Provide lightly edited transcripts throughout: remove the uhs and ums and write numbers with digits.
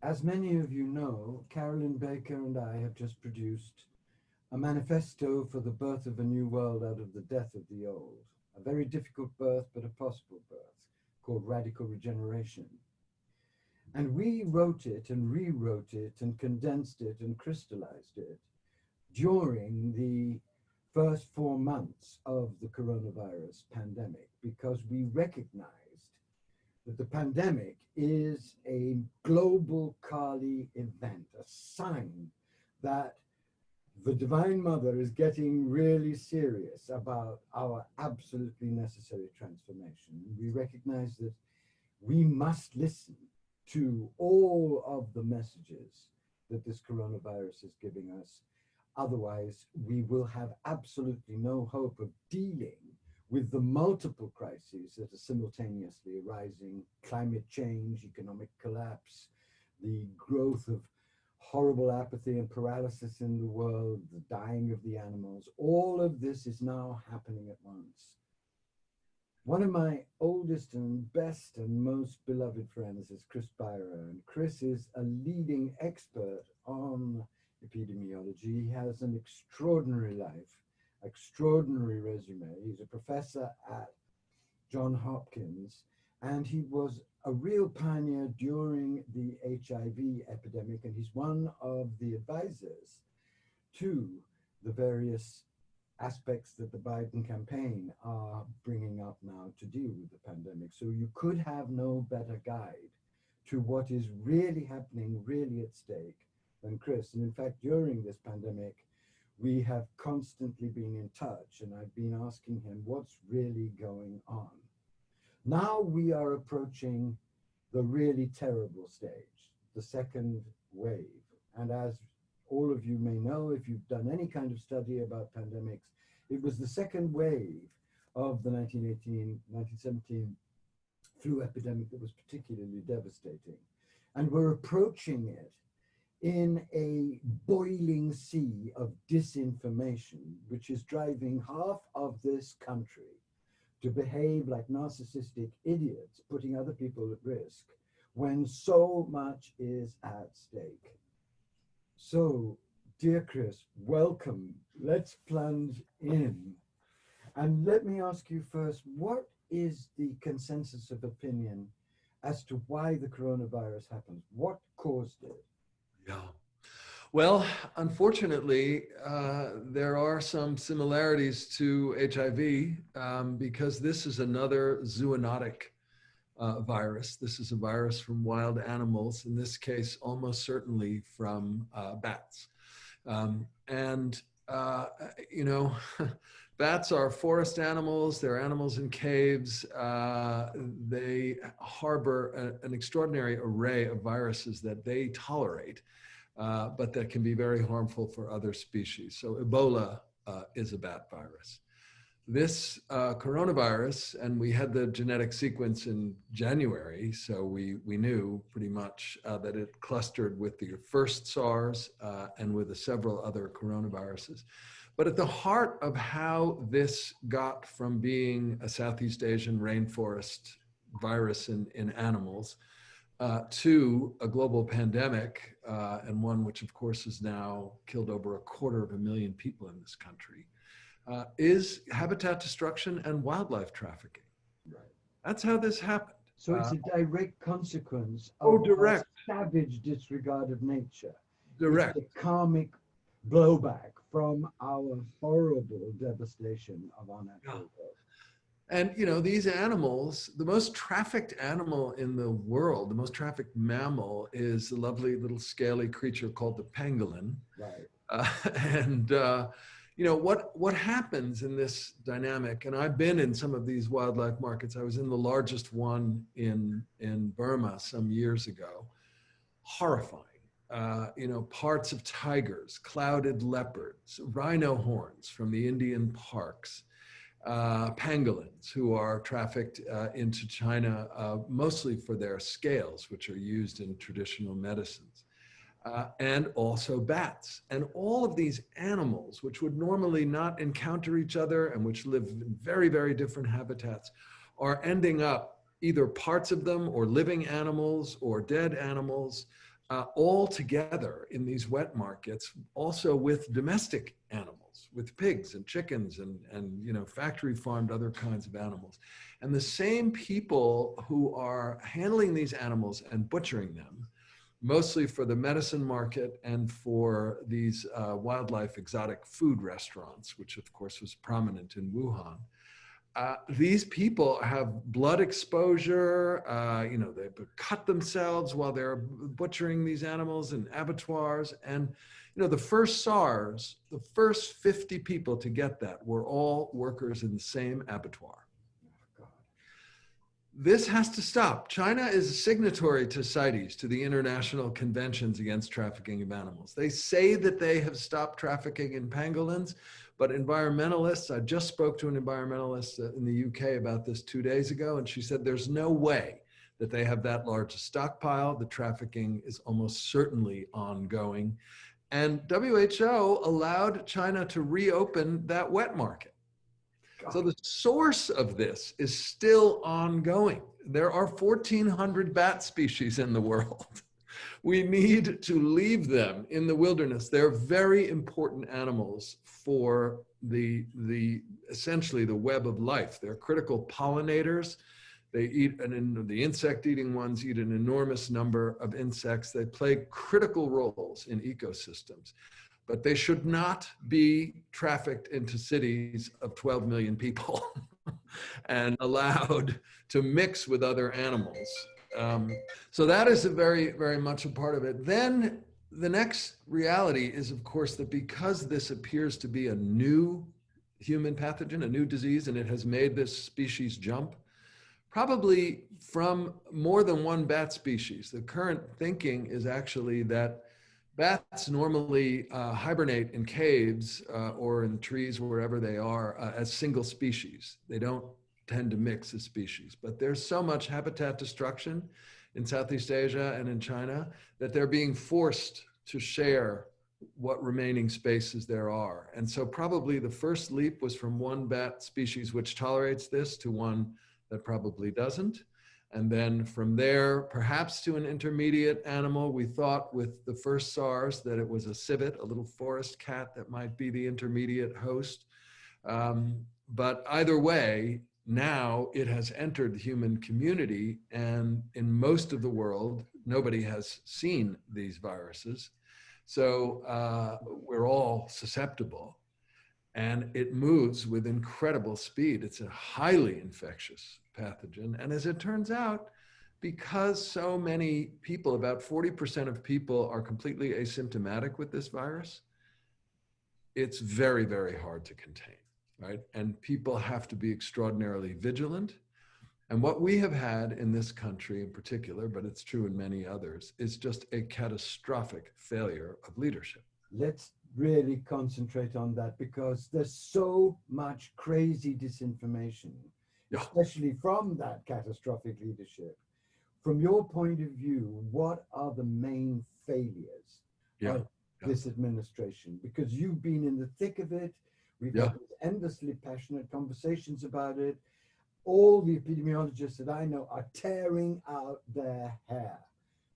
As many of you know, Carolyn Baker and I have just produced a manifesto for the birth of a new world out of the death of the old. A very difficult birth, but a possible birth, called Radical Regeneration. And we wrote it and rewrote it and condensed it and crystallized it during the first 4 months of the coronavirus pandemic because we recognized that the pandemic is a global Kali event, a sign that the Divine Mother is getting really serious about our absolutely necessary transformation. We recognize that we must listen to all of the messages that this coronavirus is giving us. Otherwise, we will have absolutely no hope of dealing with the multiple crises that are simultaneously arising: climate change, economic collapse, the growth of horrible apathy and paralysis in the world, the dying of the animals. All of this is now happening at once. One of my oldest and best and most beloved friends is Chris Beyrer, and Chris is a leading expert on epidemiology. He has an extraordinary life, extraordinary resume. He's a professor at Johns Hopkins, and he was a real pioneer during the HIV epidemic, and he's one of the advisors to the various aspects that the Biden campaign are bringing up now to deal with the pandemic. So you could have no better guide to what is really happening, really at stake than Chris. And in fact, during this pandemic, we have constantly been in touch, and I've been asking him what's really going on. Now we are approaching the really terrible stage, the second wave. And as all of you may know, if you've done any kind of study about pandemics, it was the second wave of the 1917 flu epidemic that was particularly devastating. And we're approaching it in a boiling sea of disinformation, which is driving half of this country to behave like narcissistic idiots, putting other people at risk when so much is at stake. So, dear Chris, welcome. Let's plunge in. And let me ask you first, what is the consensus of opinion as to why the coronavirus happened? What caused it? Yeah. Well, unfortunately, there are some similarities to HIV because this is another zoonotic virus. This is a virus from wild animals, in this case, almost certainly from bats. And, you know, bats are forest animals. They're animals in caves. They harbor an extraordinary array of viruses that they tolerate. But that can be very harmful for other species. So Ebola is a bat virus. This coronavirus, and we had the genetic sequence in January, so we knew pretty much that it clustered with the first SARS and with the several other coronaviruses. But at the heart of how this got from being a Southeast Asian rainforest virus in animals to a global pandemic, and one which, of course, has now killed over 250,000 people in this country, is habitat destruction and wildlife trafficking. Right. That's how this happened. So it's a direct consequence Oh, of our direct, savage disregard of nature. It's direct. the karmic blowback from our horrible devastation of our natural world. And, you know, these animals, the most trafficked animal in the world, the most trafficked mammal is a lovely little scaly creature called the pangolin. Right. And, you know, what happens in this dynamic, and I've been in some of these wildlife markets. I was in the largest one in Burma some years ago. Horrifying. You know, parts of tigers, clouded leopards, rhino horns from the Indian parks, pangolins who are trafficked into China mostly for their scales, which are used in traditional medicines, and also bats. And all of these animals, which would normally not encounter each other and which live in very, very different habitats, are ending up, either parts of them or living animals or dead animals, all together in these wet markets, also with domestic animals, with pigs and chickens and you know, factory farmed other kinds of animals. And the same people who are handling these animals and butchering them, mostly for the medicine market and for these wildlife exotic food restaurants, which of course was prominent in Wuhan. These people have blood exposure, you know, they cut themselves while they're butchering these animals in abattoirs. And, you know, the first SARS, the first 50 people to get that were all workers in the same abattoir. This has to stop. China is a signatory to CITES, to the International Conventions Against Trafficking of Animals. They say that they have stopped trafficking in pangolins, but environmentalists, I just spoke to an environmentalist in the UK about this 2 days ago, and she said there's no way that they have that large a stockpile. The trafficking is almost certainly ongoing. And WHO allowed China to reopen that wet market. So the source of this is still ongoing. There are 1,400 bat species in the world. We need to leave them in the wilderness. They're very important animals for essentially the web of life. They're critical pollinators. They eat, and the insect-eating ones eat an enormous number of insects. They play critical roles in ecosystems. But they should not be trafficked into cities of 12 million people and allowed to mix with other animals. So that is very, very much a part of it. Then the next reality is, of course, that because this appears to be a new human pathogen, a new disease, and it has made this species jump, probably from more than one bat species. The current thinking is actually that bats normally hibernate in caves or in trees, wherever they are, as single species. They don't tend to mix as species. But there's so much habitat destruction in Southeast Asia and in China that they're being forced to share what remaining spaces there are. And so probably the first leap was from one bat species which tolerates this to one that probably doesn't. And then from there, perhaps to an intermediate animal. We thought with the first SARS that it was a civet, a little forest cat that might be the intermediate host. But either way, now it has entered the human community, and in most of the world, nobody has seen these viruses. So we're all susceptible. And it moves with incredible speed. It's a highly infectious pathogen. And as it turns out, because so many people, about 40% of people are completely asymptomatic with this virus, it's very, very hard to contain, right? And people have to be extraordinarily vigilant. And what we have had in this country in particular, but it's true in many others, is just a catastrophic failure of leadership. Let's really concentrate on that, because there's so much crazy disinformation, especially from that catastrophic leadership. From your point of view, what are the main failures of this administration? Because you've been in the thick of it. We've had endlessly passionate conversations about it. All the epidemiologists that I know are tearing out their hair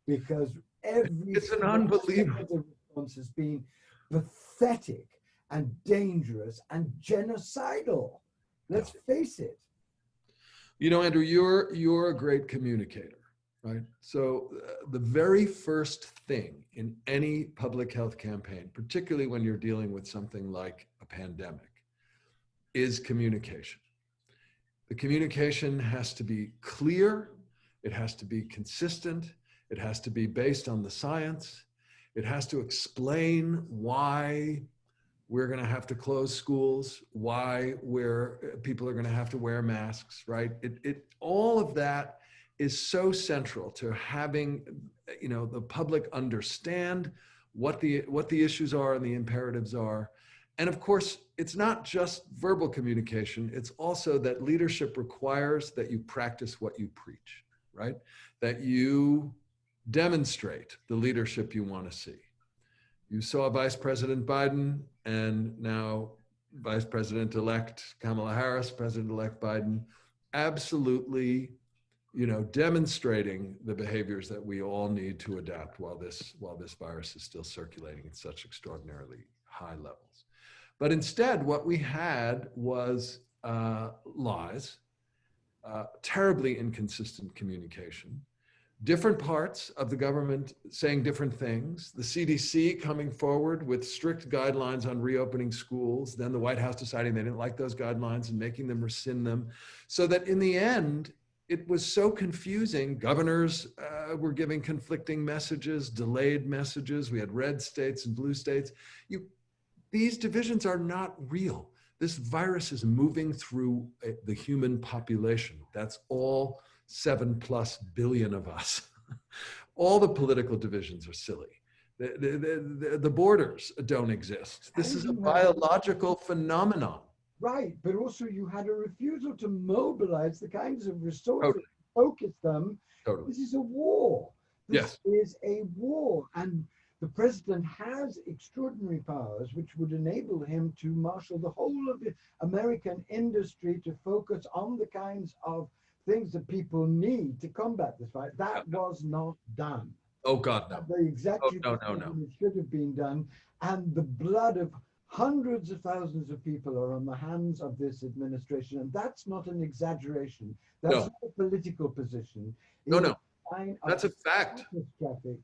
because it's an unbelievable response has been pathetic and dangerous and genocidal. Let's face it. You know, Andrew, you're a great communicator, right? So the very first thing in any public health campaign, particularly when you're dealing with something like a pandemic, is communication. The communication has to be clear, it has to be consistent, it has to be based on the science, it has to explain why we're going to have to close schools, why people are going to have to wear masks, right? All of that is so central to having, you know, the public understand what the issues are and the imperatives are. And of course, it's not just verbal communication. It's also that leadership requires that you practice what you preach, right? That you demonstrate the leadership you want to see. You saw Vice President Biden and now Vice President-elect Kamala Harris, President-elect Biden, absolutely demonstrating the behaviors that we all need to adapt while this virus is still circulating at such extraordinarily high levels. But instead, what we had was lies, terribly inconsistent communication, different parts of the government saying different things, the CDC coming forward with strict guidelines on reopening schools, then the White House deciding they didn't like those guidelines and making them rescind them, so that in the end, it was so confusing. Governors were giving conflicting messages, delayed messages. We had red states and blue states. These divisions are not real. This virus is moving through the human population. That's all 7+ billion of us. All the political divisions are silly. The borders don't exist. This is a biological phenomenon. Right, but also you had a refusal to mobilize the kinds of resources, focus them. Totally. This is a war. This is a war. And the president has extraordinary powers which would enable him to marshal the whole of the American industry to focus on the kinds of things that people need to combat this fight. That was not done. Oh, God, no. Exactly no. It should have been done. And the blood of hundreds of thousands of people are on the hands of this administration. And that's not an exaggeration. That's not a political position. No. That's a fact. Catastrophic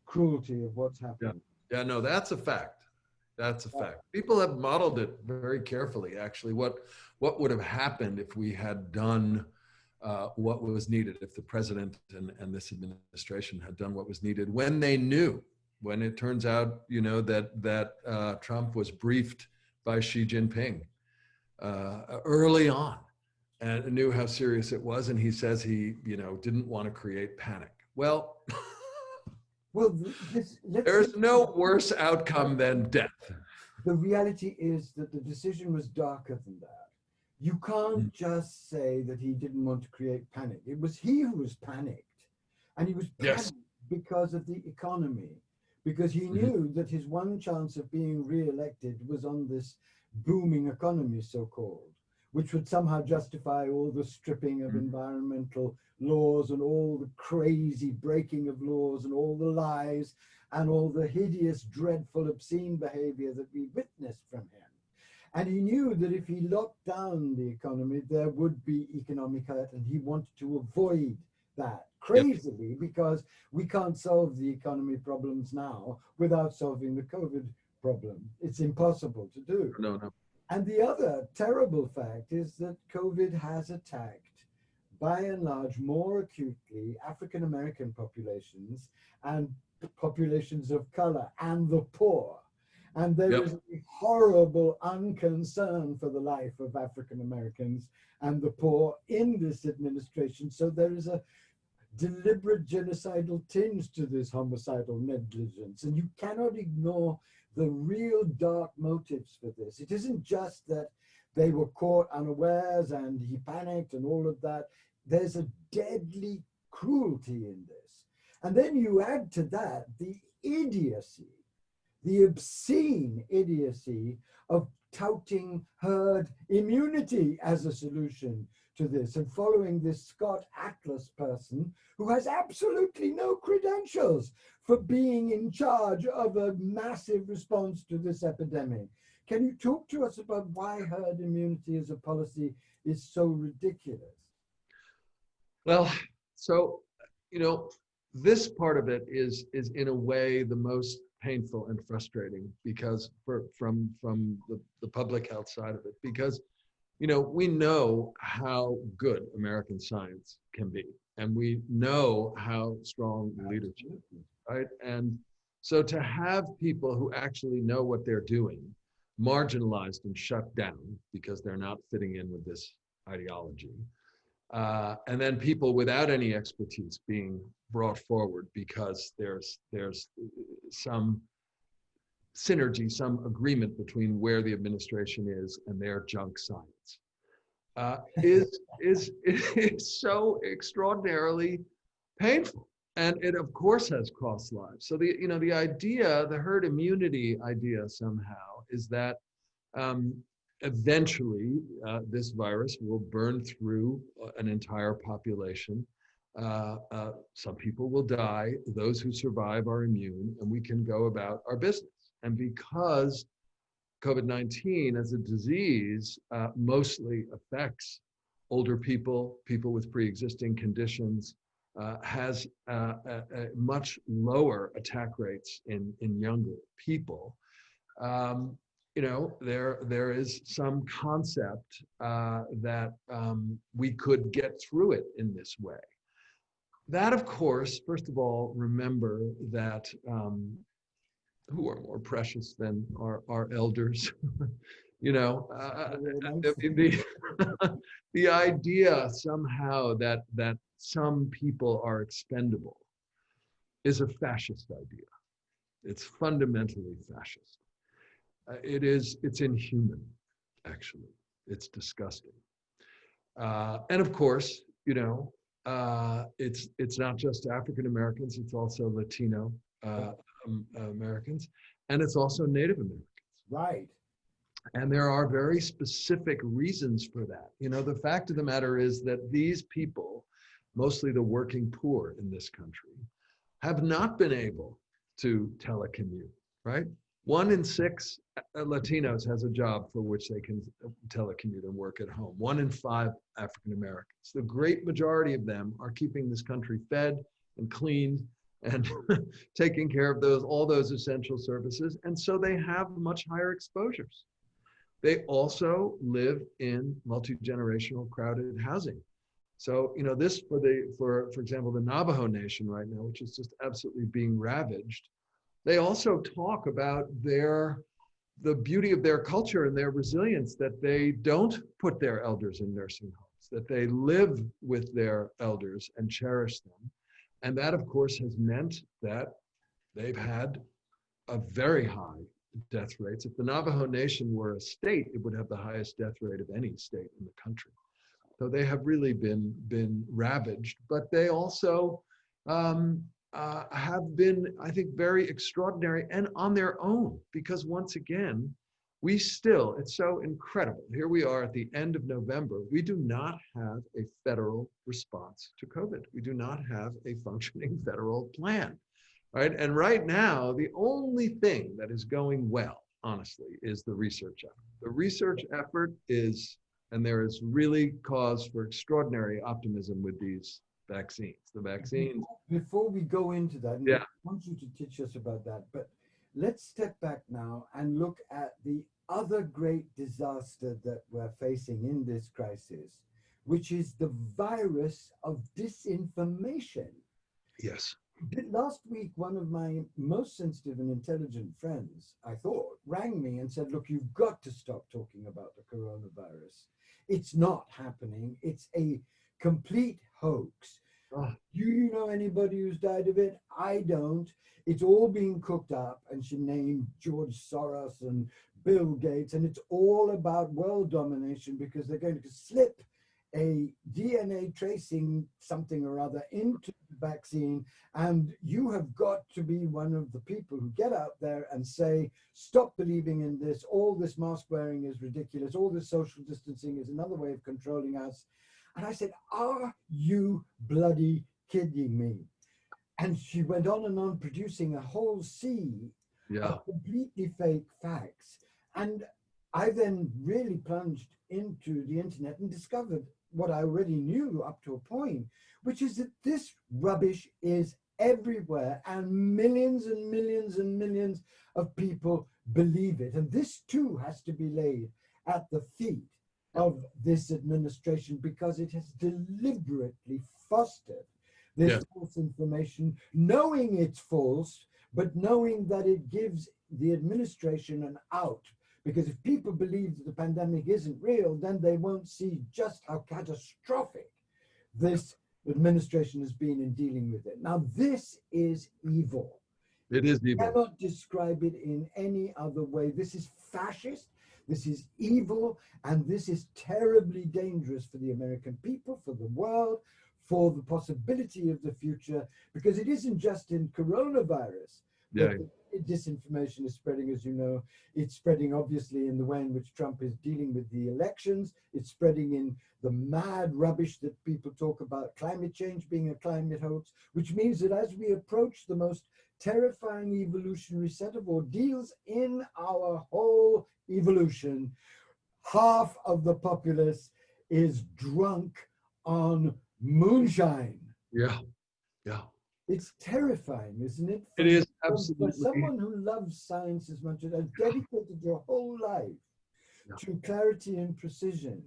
cruelty of what's happening. Yeah, no, that's a fact. That's a fact. People have modeled it very carefully, actually, what would have happened if we had done what was needed, if the president and this administration had done what was needed when they knew, when it turns out, that Trump was briefed by Xi Jinping early on and knew how serious it was. And he says he, didn't want to create panic. Well, there's no worse outcome than death. The reality is that the decision was darker than that. You can't just say that he didn't want to create panic. It was he who was panicked. And he was panicked because of the economy, because he knew that his one chance of being re-elected was on this booming economy, so-called, which would somehow justify all the stripping of environmental laws and all the crazy breaking of laws and all the lies and all the hideous, dreadful, obscene behavior that we witnessed from him. And he knew that if he locked down the economy, there would be economic hurt, and he wanted to avoid that crazily because we can't solve the economy problems now without solving the COVID problem. It's impossible to do. No. And the other terrible fact is that COVID has attacked, by and large, more acutely African-American populations and populations of color and the poor. And there is a horrible unconcern for the life of African Americans and the poor in this administration. So there is a deliberate genocidal tinge to this homicidal negligence. And you cannot ignore the real dark motives for this. It isn't just that they were caught unawares and he panicked and all of that. There's a deadly cruelty in this. And then you add to that the idiocy, the obscene idiocy of touting herd immunity as a solution to this and following this Scott Atlas person who has absolutely no credentials for being in charge of a massive response to this epidemic. Can you talk to us about why herd immunity as a policy is so ridiculous? Well, so, this part of it is in a way the most painful and frustrating because from the public health side of it, because we know how good American science can be, and we know how strong leadership is, right? And so to have people who actually know what they're doing marginalized and shut down because they're not fitting in with this ideology, and then people without any expertise being brought forward because there's some synergy, some agreement between where the administration is and their junk science, is so extraordinarily painful, and it of course has cost lives. So the idea, the herd immunity idea somehow is that eventually this virus will burn through an entire population, Some people will die. Those who survive are immune, and we can go about our business. And because COVID-19 as a disease mostly affects older people, people with pre-existing conditions, has a much lower attack rates in younger people. There is some concept that we could get through it in this way. That, of course, first of all, remember that who are more precious than our elders? I mean, the idea somehow that some people are expendable is a fascist idea. It's fundamentally fascist. It's inhuman, actually. It's disgusting. And of course, it's not just African Americans, it's also Latino Americans, and it's also Native Americans. Right. And there are very specific reasons for that. The fact of the matter is that these people, mostly the working poor in this country, have not been able to telecommute, right? 1 in 6 Latinos has a job for which they can telecommute and work at home. 1 in 5 African Americans. The great majority of them are keeping this country fed and cleaned and taking care of all those essential services. And so they have much higher exposures. They also live in multi-generational crowded housing. So, this for example, the Navajo Nation right now, which is just absolutely being ravaged, they also talk about the beauty of their culture and their resilience, that they don't put their elders in nursing homes, that they live with their elders and cherish them. And that, of course, has meant that they've had a very high death rates. If the Navajo Nation were a state, it would have the highest death rate of any state in the country. So they have really been ravaged, but they also have been, I think, very extraordinary and on their own, because once again, it's so incredible. Here we are at the end of November. We do not have a federal response to COVID. We do not have a functioning federal plan, right? And right now, the only thing that is going well, honestly, is the research effort. The research effort and there is really cause for extraordinary optimism with these vaccines. The vaccines. Before we go into that, yeah. I want you to teach us about that, but let's step back now and look at the other great disaster that we're facing in this crisis, which is the virus of disinformation. Yes. Last week, one of my most sensitive and intelligent friends, I thought, rang me and said, look, you've got to stop talking about the coronavirus. It's not happening. It's a complete hoax. Oh. Do you know anybody who's died of it? I don't. It's all being cooked up, and she named George Soros and Bill Gates, and it's all about world domination because they're going to slip a DNA tracing something or other into the vaccine, and you have got to be one of the people who get out there and say, stop believing in this, all this mask wearing is ridiculous, all this social distancing is another way of controlling us. And I said, are you bloody kidding me? And she went on producing a whole sea of completely fake facts. And I then really plunged into the internet and discovered what I already knew up to a point, which is that this rubbish is everywhere and millions and millions and millions of people believe it. And this too has to be laid at the feet of this administration because it has deliberately fostered this false information, knowing it's false, but knowing that it gives the administration an out. Because if people believe that the pandemic isn't real, then they won't see just how catastrophic this administration has been in dealing with it. Now, this is evil. It is evil. You cannot describe it in any other way. This is fascist, this is evil, and this is terribly dangerous for the American people, for the world, for the possibility of the future, because it isn't just in coronavirus Yeah. Disinformation is spreading, as you know. It's spreading obviously in the way in which Trump is dealing with the elections. It's spreading in the mad rubbish that people talk about climate change being a climate hoax, which means that as we approach the most terrifying evolutionary set of ordeals in our whole evolution, half of the populace is drunk on moonshine. Yeah. Yeah. It's terrifying, isn't it? It is For absolutely. someone who loves science as much as has dedicated your whole life to clarity and precision,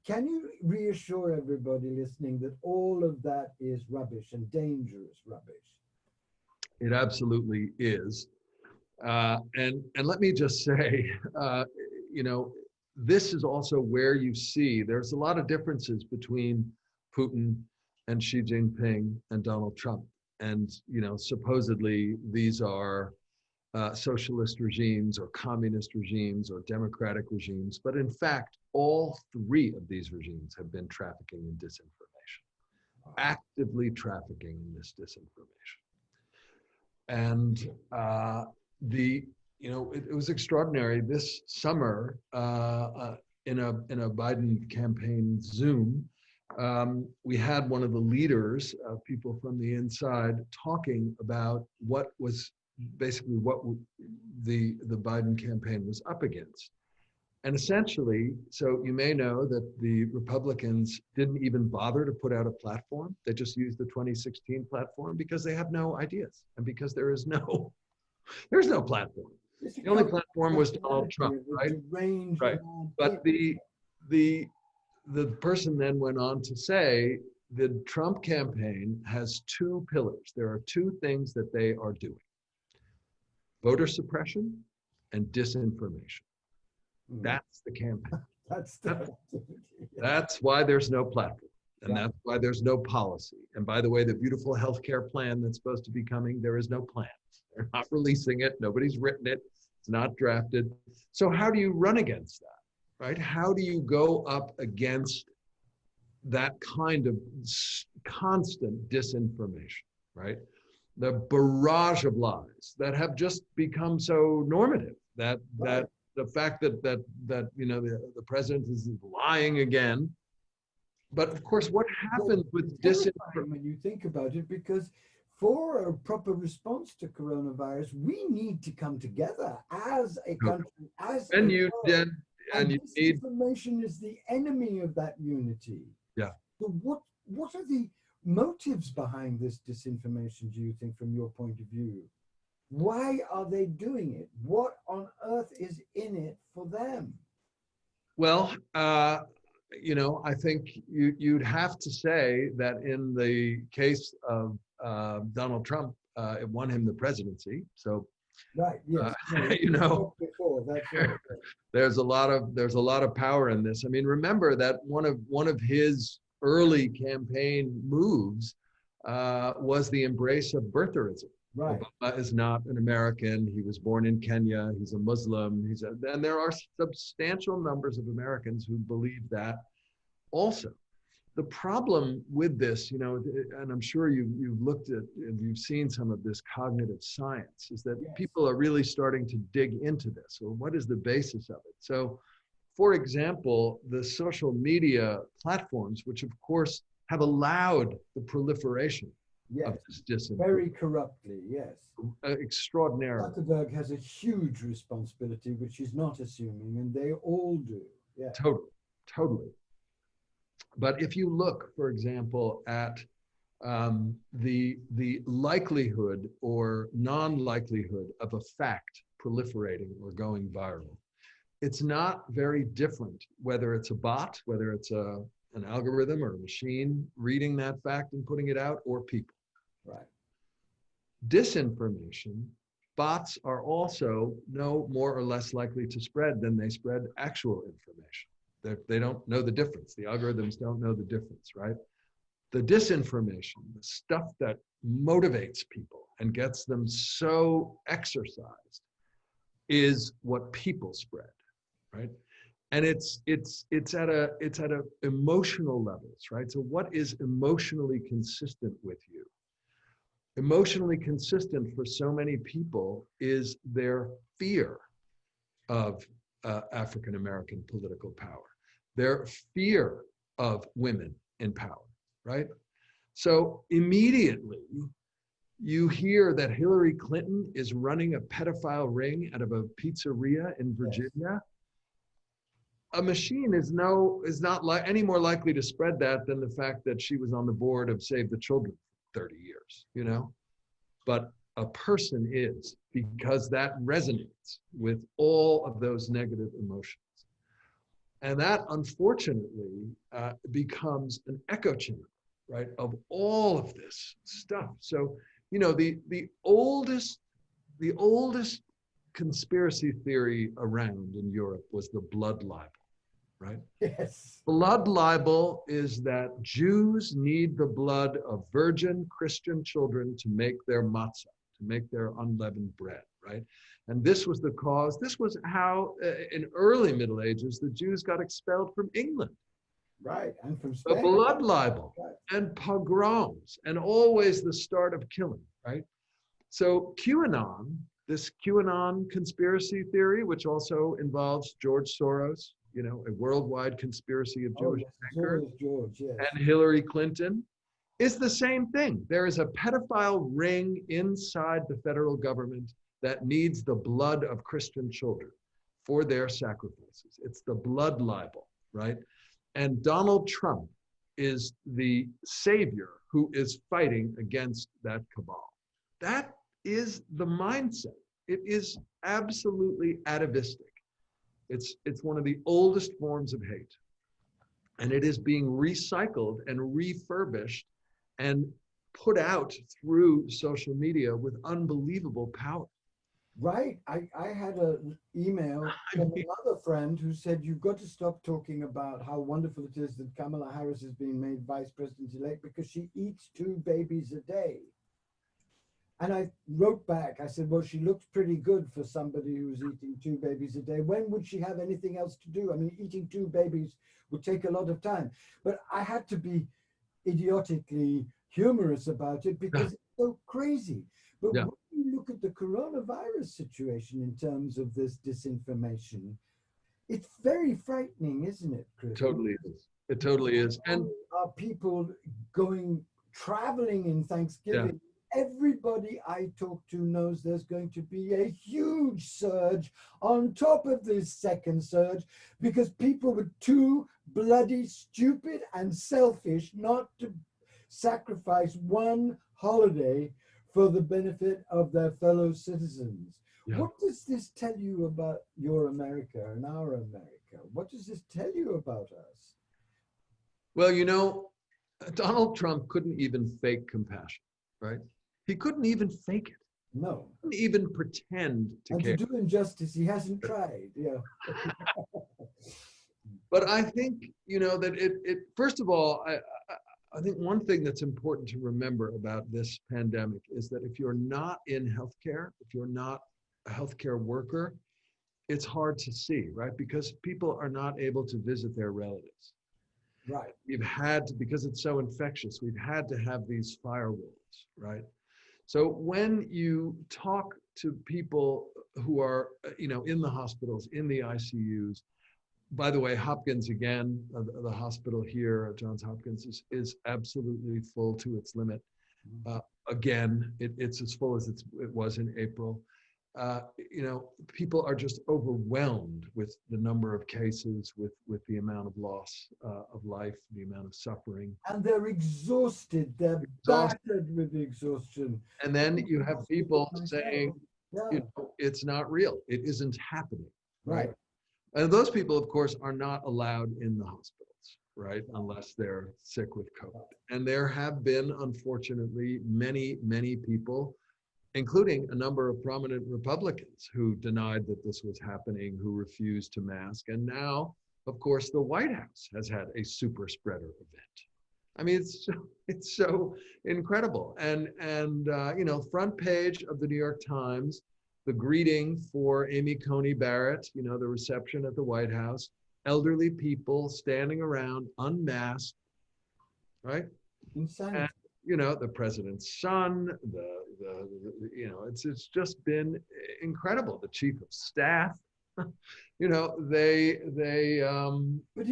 can you reassure everybody listening that all of that is rubbish and dangerous rubbish? It absolutely is. And let me just say, you know, this is also where you see there's a lot of differences between Putin and Xi Jinping and Donald Trump. And, you know, supposedly these are socialist regimes or communist regimes or democratic regimes. But in fact, all three of these regimes have been trafficking in disinformation, actively trafficking in this disinformation. And it was extraordinary this summer in a Biden campaign Zoom. We had one of the leaders, people from the inside, talking about what was basically what the Biden campaign was up against. And essentially, so you may know that the Republicans didn't even bother to put out a platform. They just used the 2016 platform because they have no ideas and because there's no platform. The only platform was Donald Trump, right? Right. But the person then went on to say the Trump campaign has two pillars. There are two things that they are doing: voter suppression and disinformation. That's the campaign. That's why there's no platform. And that's why there's no policy. And by the way, the beautiful healthcare plan that's supposed to be coming, there is no plan. They're not releasing it. Nobody's written it. It's not drafted. So how do you run against that, right? How do you go up against that kind of constant disinformation, right? The barrage of lies that have just become so normative that the fact that you know the president is lying again. But of course, what happens with disinformation when you think about it, because for a proper response to coronavirus, we need to come together as a country, as and a you world. and you need disinformation is the enemy of that unity. Yeah. So what are the motives behind this disinformation, do you think, from your point of view? Why are they doing it? What on earth is in it for them? Well, you know, I think you'd have to say that in the case of Donald Trump, it won him the presidency. So, right, yes, you know, before, that's right. there's a lot of power in this. I mean, remember that one of his early campaign moves was the embrace of birtherism. Right. Obama is not an American. He was born in Kenya. He's a Muslim. And there are substantial numbers of Americans who believe that also. The problem with this, you know, and I'm sure you've looked at and you've seen some of this cognitive science, is that people are really starting to dig into this. Or what is the basis of it? So, for example, the social media platforms, which of course have allowed the proliferation of this disinformation. Very corruptly, yes. Extraordinary. Zuckerberg has a huge responsibility, which he's not assuming, and they all do. Yeah. Totally. But if you look, for example, at the likelihood or non-likelihood of a fact proliferating or going viral, it's not very different whether it's a bot, whether it's an algorithm or a machine reading that fact and putting it out, or people. Right. Disinformation, bots are also no more or less likely to spread than they spread actual information. They don't know the difference. The algorithms don't know the difference, right? The disinformation, the stuff that motivates people and gets them so exercised, is what people spread, right? And it's at a emotional levels, right? So what is emotionally consistent with you? emotionally consistent for so many people is their fear of African American political power, their fear of women in power, right? So immediately you hear that Hillary Clinton is running a pedophile ring out of a pizzeria in Virginia. A machine is not any more likely to spread that than the fact that she was on the board of Save the Children for 30 years, you know? But a person is, because that resonates with all of those negative emotions. And that, unfortunately, becomes an echo chamber, right, of all of this stuff. So, you know, the oldest conspiracy theory around in Europe was the blood libel, right? Yes. Blood libel is that Jews need the blood of virgin Christian children to make their matzah, to make their unleavened bread, right? And this was the cause. This was how, in early Middle Ages, the Jews got expelled from England. Right, and from The Spain. blood libel Right. and pogroms, and always the start of killing, right? So QAnon, this QAnon conspiracy theory, which also involves George Soros, you know, a worldwide conspiracy of Jewish bankers, George, yes. and Hillary Clinton, is the same thing. There is a pedophile ring inside the federal government that needs the blood of Christian children for their sacrifices. It's the blood libel, right? And Donald Trump is the savior who is fighting against that cabal. That is the mindset. It is absolutely atavistic. It's one of the oldest forms of hate. And it is being recycled and refurbished and put out through social media with unbelievable power. Right. I had an email from another friend who said, you've got to stop talking about how wonderful it is that Kamala Harris is being made vice president-elect because she eats 2 babies a day. And I wrote back, I said, well, she looks pretty good for somebody who's eating 2 babies a day. When would she have anything else to do? I mean, eating 2 babies would take a lot of time. But I had to be idiotically humorous about it because it's so crazy. But when you look at the coronavirus situation in terms of this disinformation, it's very frightening, isn't it, Chris? It totally is. It totally is. And are people traveling in Thanksgiving? Everybody I talk to knows there's going to be a huge surge on top of this second surge because people were too bloody stupid and selfish not to sacrifice one holiday for the benefit of their fellow citizens. Yeah. What does this tell you about your America and our America? What does this tell you about us? Well, you know, Donald Trump couldn't even fake compassion, right? He couldn't even fake it. No. He couldn't even pretend to care. And to do injustice, he hasn't tried. Yeah. But I think, you know, that it first of all, I think one thing that's important to remember about this pandemic is that if you're not in healthcare, if you're not a healthcare worker, it's hard to see, right? Because people are not able to visit their relatives. Right. We've had to, because it's so infectious, we've had to have these firewalls, right? So when you talk to people who are, you know, in the hospitals, in the ICUs, by the way, Hopkins again, the hospital here, Johns Hopkins, is absolutely full to its limit. Again, it's as full as it was in April. You know, people are just overwhelmed with the number of cases, with the amount of loss of life, the amount of suffering. And they're exhausted. They're battered with the exhaustion. And then you have people saying, you know, it's not real. It isn't happening. Right. And those people, of course, are not allowed in the hospitals, right? Unless they're sick with COVID. And there have been, unfortunately, many, many people, including a number of prominent Republicans who denied that this was happening, who refused to mask. And now, of course, the White House has had a super spreader event. I mean, it's so incredible. And you know, front page of the New York Times, the greeting for Amy Coney Barrett, you know, the reception at the White House, elderly people standing around unmasked, right? Insanity. you know, the president's son, you know, it's just been incredible. The chief of staff, you know, But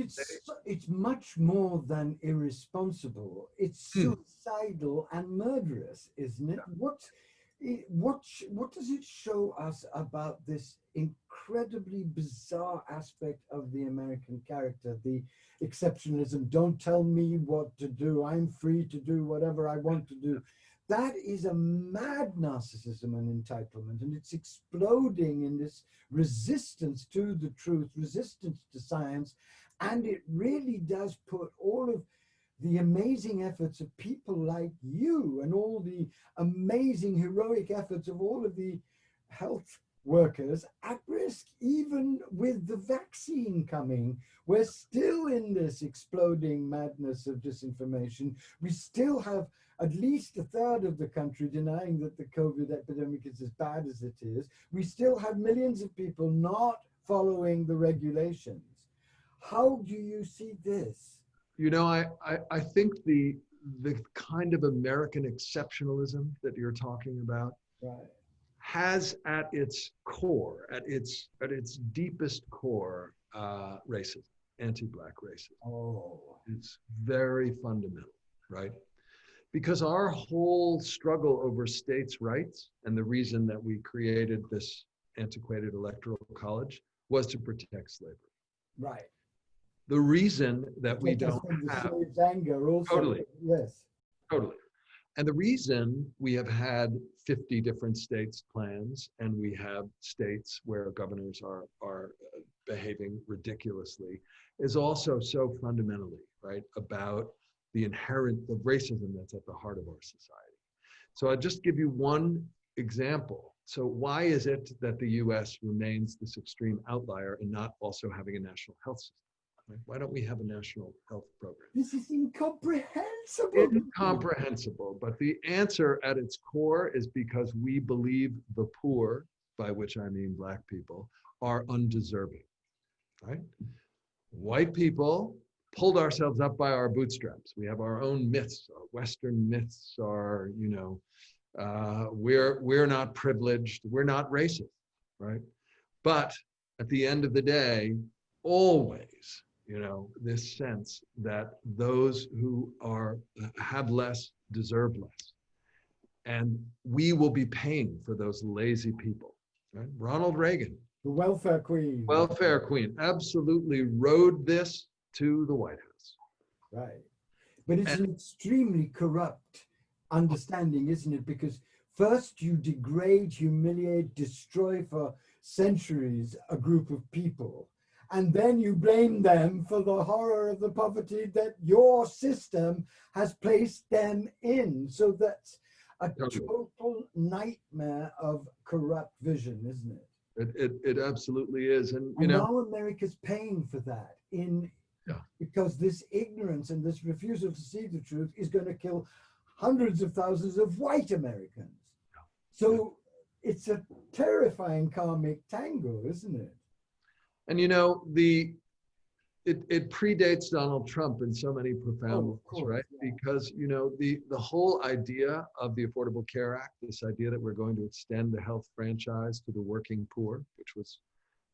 it's much more than irresponsible. It's suicidal and murderous, isn't it? What does it show us about this incredibly bizarre aspect of the American character, the exceptionalism? Don't tell me what to do. I'm free to do whatever I want to do. That is a mad narcissism and entitlement, and it's exploding in this resistance to the truth, resistance to science, and it really does put all of the amazing efforts of people like you and all the amazing heroic efforts of all of the health workers at risk. Even with the vaccine coming, we're still in this exploding madness of disinformation. We still have at least a third of the country denying that the COVID epidemic is as bad as it is. We still have millions of people not following the regulations. How do you see this? You know, I think the kind of American exceptionalism that you're talking about, right, has at its core, at its deepest core, racism, anti-Black racism. Oh, It's very fundamental, right? Because our whole struggle over states' rights, and the reason that we created this antiquated electoral college, was to protect slavery. right. The reason that we Protect us don't from the have slave's anger also. Totally. Yes. Totally. And the reason we have had 50 different states plans, and we have states where governors are behaving ridiculously, is also so fundamentally, right, about the inherent of racism that's at the heart of our society. So I'll just give you one example. So why is it that the US remains this extreme outlier in not also having a national health system? Right? Why don't we have a national health program? This is incomprehensible. Incomprehensible. But the answer at its core is because we believe the poor, by which I mean Black people, are undeserving, right? White people pulled ourselves up by our bootstraps. We have our own myths. Our Western myths are, you know, we're not privileged, we're not racist, right? But at the end of the day, always, you know, this sense that those who have less deserve less, and we will be paying for those lazy people, right? Ronald Reagan, The welfare queen. welfare queen, absolutely rode this to the White House. Right. But it's an extremely corrupt understanding, isn't it? Because first you degrade, humiliate, destroy for centuries a group of people, and then you blame them for the horror of the poverty that your system has placed them in. So that's a total nightmare of corrupt vision, isn't it? It absolutely is. And you and know, now America's paying for that because this ignorance and this refusal to see the truth is going to kill hundreds of thousands of white Americans. So it's a terrifying karmic tango, isn't it? And you know, it predates Donald Trump in so many profound ways, right? Yeah. Because you know, the whole idea of the Affordable Care Act, this idea that we're going to extend the health franchise to the working poor, which was,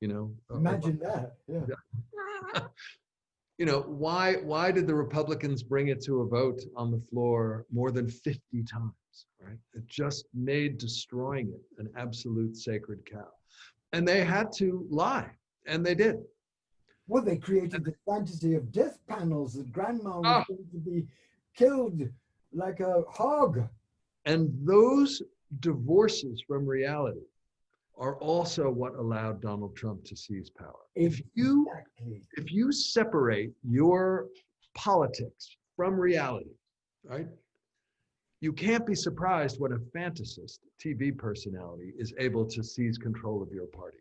you know, imagine that. Yeah. You know, why did the Republicans bring it to a vote on the floor more than 50 times, right? It just made destroying it an absolute sacred cow. And they had to lie, and they did. Well, they created the fantasy of death panels that grandma was going to be killed like a hog. And those divorces from reality are also what allowed Donald Trump to seize power. Exactly. If you separate your politics from reality, right, you can't be surprised when a fantasist TV personality is able to seize control of your party.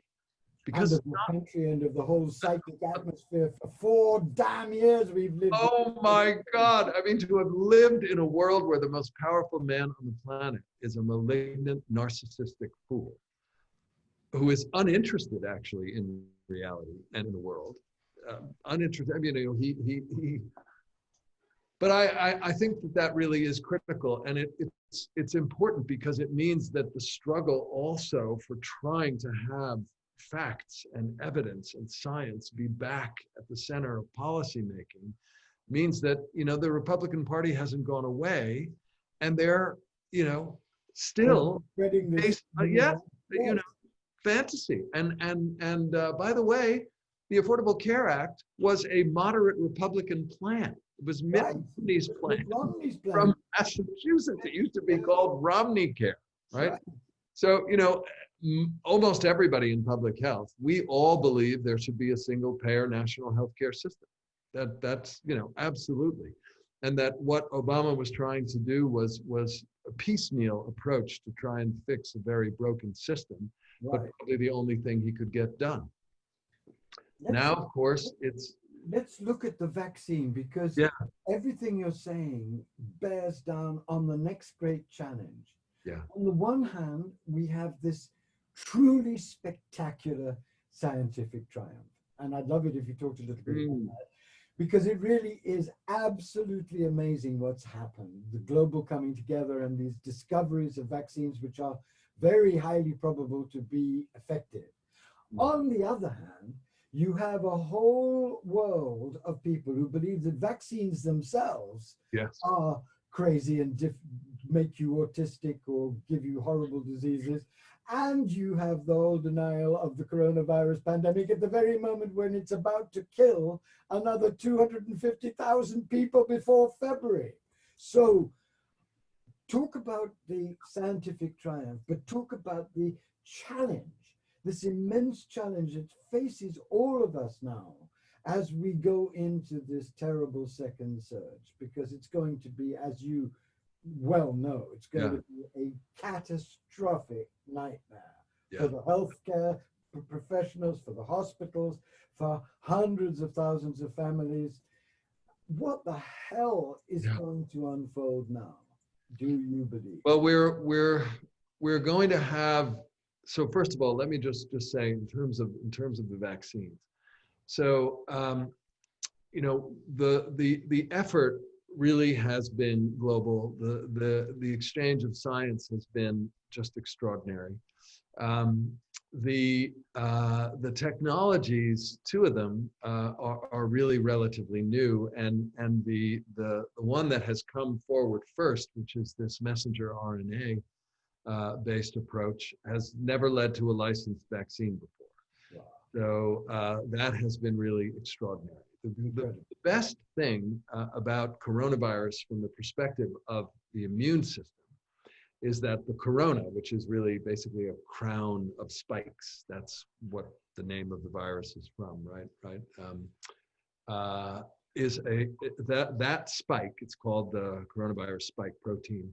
Because and of the country and of the whole psychic atmosphere for 4 damn years we've lived. Oh my God. I mean, to have lived in a world where the most powerful man on the planet is a malignant, narcissistic fool who is uninterested actually in reality and in the world. Uninterested. I mean, you know, But I think that that really is critical, and it's important because it means that the struggle also for trying to have facts and evidence and science be back at the center of policymaking means that, you know, the Republican Party hasn't gone away, and they're, you know, still spreading this. based, you know, fantasy. And by the way, the Affordable Care Act was a moderate Republican plan. It was Mitt Romney's plan from Massachusetts. It used to be called Romney Care, right? So, you know, almost everybody in public health, we all believe there should be a single payer national health care system. That's, you know, absolutely. And that what Obama was trying to do was a piecemeal approach to try and fix a very broken system, but probably the only thing he could get done. Now, of course, let's look at the vaccine, because everything you're saying bears down on the next great challenge. On the one hand, we have this truly spectacular scientific triumph. And I'd love it if you talked a little bit about that, because it really is absolutely amazing what's happened. The global coming together and these discoveries of vaccines, which are very highly probable to be effective. On the other hand, you have a whole world of people who believe that vaccines themselves are crazy and make you autistic or give you horrible diseases. And you have the whole denial of the coronavirus pandemic at the very moment when it's about to kill another 250,000 people before February. So talk about the scientific triumph, but talk about the challenge, this immense challenge that faces all of us now as we go into this terrible second surge, because it's going to be, as you well know, it's going to be a catastrophic nightmare for the healthcare professionals, for the hospitals, for hundreds of thousands of families. What the hell is going to unfold now, do you believe? Well, we're going to have, so first of all, let me just say in terms of the vaccines. So you know, the effort really has been global. The exchange of science has been just extraordinary. The technologies, two of them, are really relatively new, and the one that has come forward first, which is this messenger RNA based approach, has never led to a licensed vaccine before. So that has been really extraordinary. The best thing about coronavirus from the perspective of the immune system is that the corona, which is really basically a crown of spikes, that's what the name of the virus is from, right? Is that spike, it's called the coronavirus spike protein,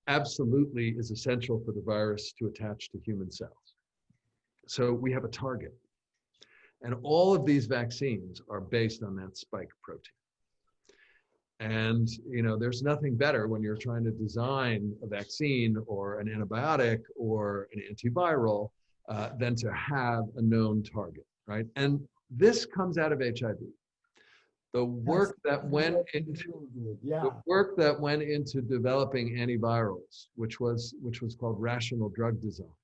absolutely is essential for the virus to attach to human cells. So we have a target. And all of these vaccines are based on that spike protein. And, you know, there's nothing better when you're trying to design a vaccine or an antibiotic or an antiviral than to have a known target, right? And this comes out of HIV. The work that went into developing antivirals, which was called rational drug design.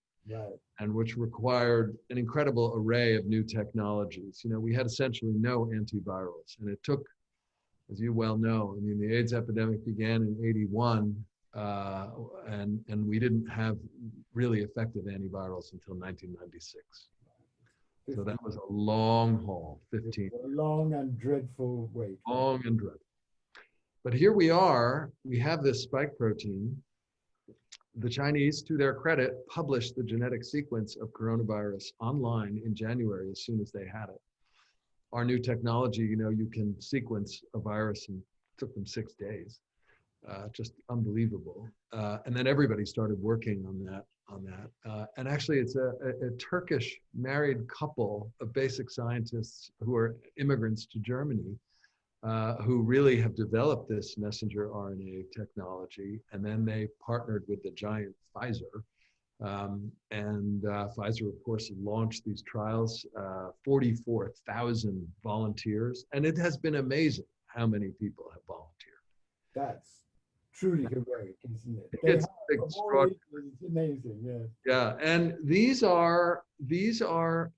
And which required an incredible array of new technologies. You know, we had essentially no antivirals, and it took, as you well know, I mean, the AIDS epidemic began in '81, and we didn't have really effective antivirals until 1996. So that was a long haul, 15. A long and dreadful wait. Long and dreadful. But here we are, we have this spike protein. The Chinese, to their credit, published the genetic sequence of coronavirus online in January as soon as they had it. Our new technology, you know, you can sequence a virus, and it took them 6 days. Just unbelievable. And then everybody started working on that. And actually, it's a Turkish married couple of basic scientists who are immigrants to Germany, who really have developed this messenger RNA technology. And then they partnered with the giant Pfizer. And Pfizer, of course, launched these trials, 44,000 volunteers. And it has been amazing how many people have volunteered. That's truly heroic, isn't it? They It's have of all extraordinary. ages, it's amazing, yeah. Yeah, and these are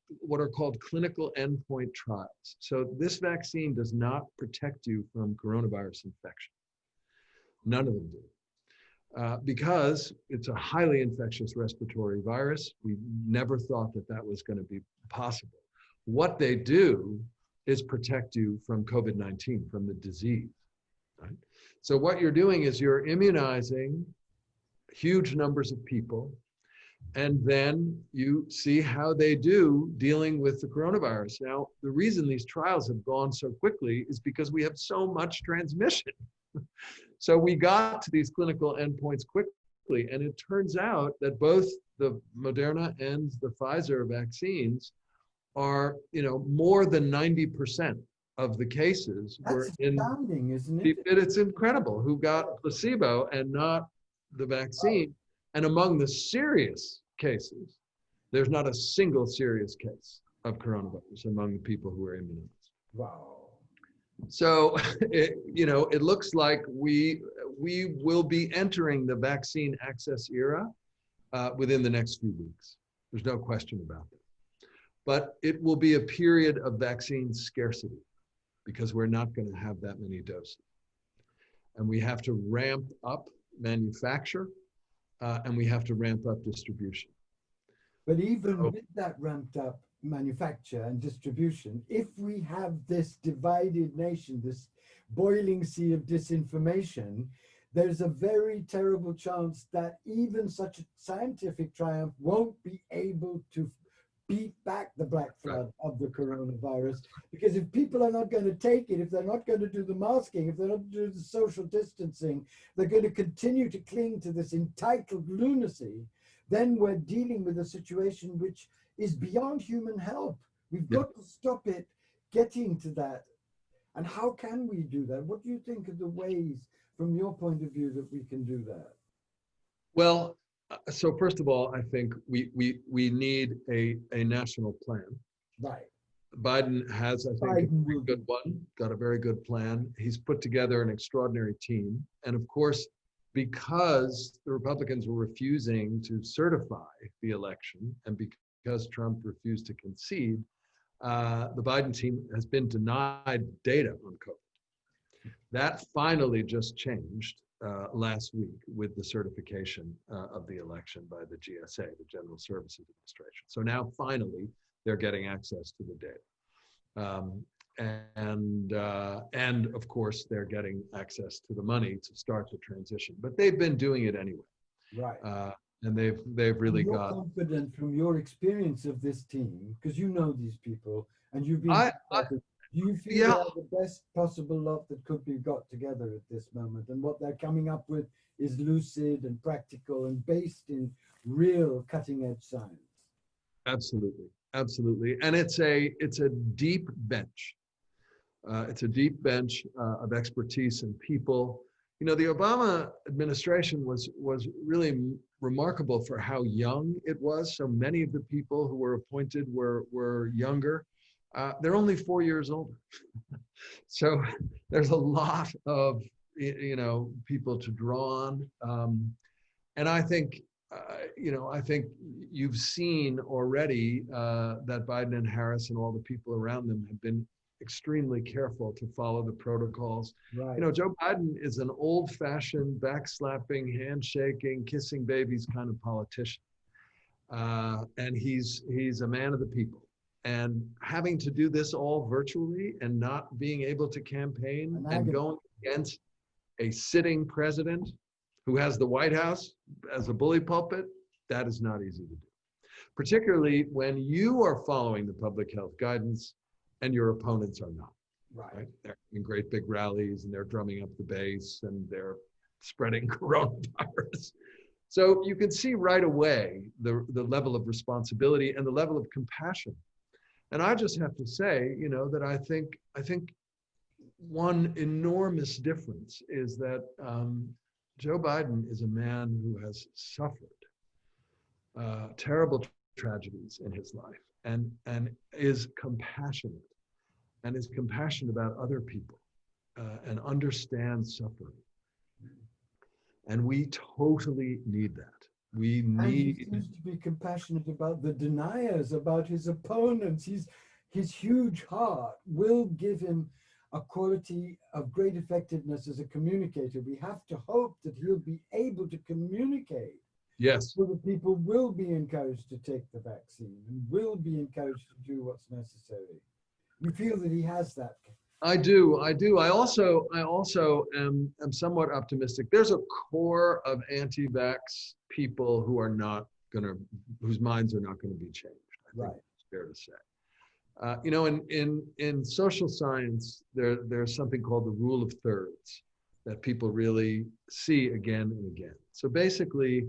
what are called clinical endpoint trials. So this vaccine does not protect you from coronavirus infection. None of them do. Because it's a highly infectious respiratory virus. We never thought that that was going to be possible. What they do is protect you from COVID-19, from the disease. Right? So what you're doing is you're immunizing huge numbers of people, and then you see how they do dealing with the coronavirus. Now, the reason these trials have gone so quickly is because we have so much transmission. So we got to these clinical endpoints quickly, and it turns out that both the Moderna and the Pfizer vaccines are, more than 90% of the cases were That's in astounding, isn't it? people. It's incredible who got placebo and not the vaccine. And among the serious cases, there's not a single serious case of coronavirus among the people who are immunized. Wow. So, it looks like we will be entering the vaccine access era within the next few weeks. There's no question about that. But it will be a period of vaccine scarcity because we're not going to have that many doses. And we have to ramp up manufacture and we have to ramp up distribution. But even with that ramped up manufacture and distribution, if we have this divided nation, this boiling sea of disinformation, there's a very terrible chance that even such a scientific triumph won't be able to beat back the black flood of the coronavirus. Because if people are not going to take it, if they're not going to do the masking, if they're not going to do the social distancing, they're going to continue to cling to this entitled lunacy, then we're dealing with a situation which is beyond human help. We've got to stop it getting to that. And how can we do that? What do you think are the ways, from your point of view, that we can do that? Well, so first of all, I think we need a national plan. Right. Biden has, I think, a very good one, got a very good plan. He's put together an extraordinary team. And of course, because the Republicans were refusing to certify the election and because Trump refused to concede, the Biden team has been denied data on COVID. That finally just changed last week with the certification of the election by the GSA, the General Services Administration. So now finally they're getting access to the data. And of course, they're getting access to the money to start the transition. But they've been doing it anyway. Right. And they've really you're got. confident from your experience of this team, because you know these people and you've been. Do you feel they are the best possible lot that could be got together at this moment? And what they're coming up with is lucid and practical and based in real cutting edge science. Absolutely. Absolutely. And it's a deep bench. It's a deep bench of expertise and people. The Obama administration was really remarkable for how young it was. So many of the people who were appointed were younger. They're only 4 years older. So there's a lot of people to draw on. And I think I think you've seen already that Biden and Harris and all the people around them have been extremely careful to follow the protocols. Right. Joe Biden is an old-fashioned, backslapping, handshaking, kissing babies kind of politician. And he's a man of the people. And having to do this all virtually and not being able to campaign and going against a sitting president who has the White House as a bully pulpit, that is not easy to do. Particularly when you are following the public health guidance and your opponents are not. Right? They're in great big rallies and they're drumming up the base and they're spreading coronavirus. So you can see right away the level of responsibility and the level of compassion. And I just have to say, that I think one enormous difference is that Joe Biden is a man who has suffered terrible tragedies in his life and is compassionate about other people and understands suffering. And we totally need that. We And he need, seems to be compassionate about the deniers, about his opponents. His huge heart will give him a quality of great effectiveness as a communicator. We have to hope that he'll be able to communicate yes, so that people will be encouraged to take the vaccine and will be encouraged to do what's necessary. You feel that he has that? I do. I do. I also am somewhat optimistic. There's a core of anti-vax people who are not going to, whose minds are not going to be changed. I think it's fair to say. You know, in social science, there's something called the rule of thirds that people really see again and again. So basically,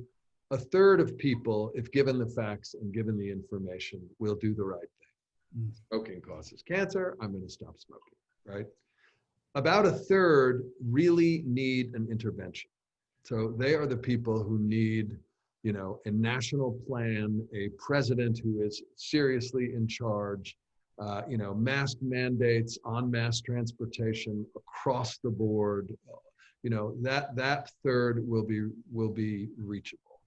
a third of people, if given the facts and given the information, will do the right thing. Smoking causes cancer. I'm going to stop smoking, right? About a third really need an intervention. So they are the people who need, you know, a national plan, a president who is seriously in charge, you know, mask mandates on mass transportation across the board. You know, that third will be reachable.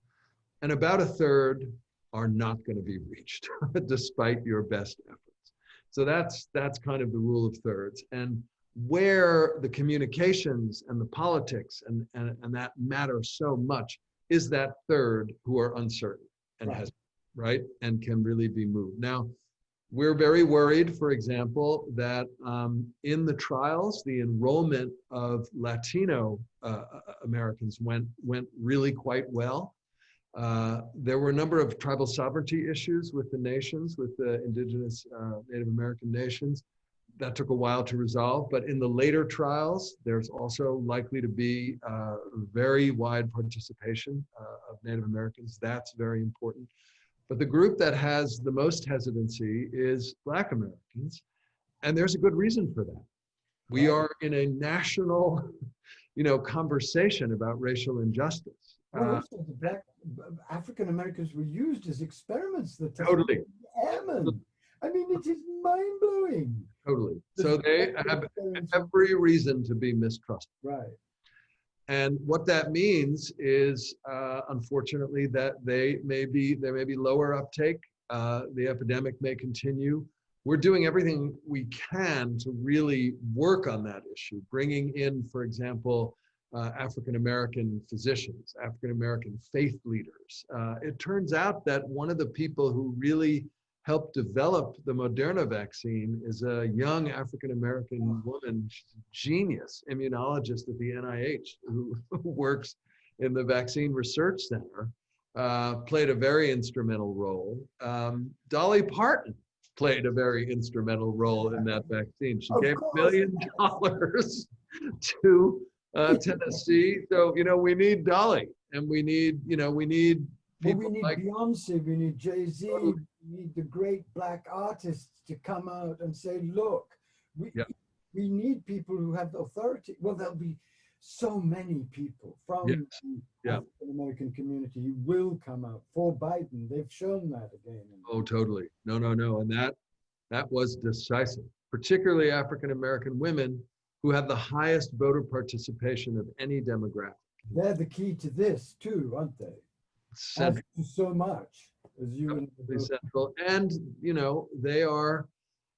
And about a third are not going to be reached despite your best efforts. So that's kind of the rule of thirds. And where the communications and the politics and that matter so much is that third who are uncertain and right, and can really be moved. Now, we're very worried, for example, that in the trials, the enrollment of Latino Americans went really quite well. There were a number of tribal sovereignty issues with the nations, with the indigenous Native American nations. That took a while to resolve, but in the later trials, there's also likely to be very wide participation of Native Americans. That's very important. But the group that has the most hesitancy is Black Americans, and there's a good reason for that. We are in a national, you know, conversation about racial injustice. Well, also the Black African Americans were used as experiments. The Totally. airmen. I mean, it is mind blowing. Totally. So they have every reason to be mistrusted. Right. And what that means is, unfortunately, that there may be lower uptake. The epidemic may continue. We're doing everything we can to really work on that issue, bringing in, for example, African-American physicians, African-American faith leaders. It turns out that one of the people who really helped develop the Moderna vaccine is a young African-American woman, genius immunologist at the NIH who works in the Vaccine Research Center, played a very instrumental role. Dolly Parton played a very instrumental role in that vaccine. She gave $1 million to Tennessee. So, you know, we need Dolly, and we need, you know, we need people we need like Beyonce, we need Jay-Z, we need the great Black artists to come out and say, look, we need people who have authority. Well, there'll be so many people from the African American community who will come out for Biden. They've shown that again. Oh, totally. No. And that was decisive, particularly African American women who have the highest voter participation of any demographic. They're the key to this too, aren't they? Central. So much as you central. And, you know, they are,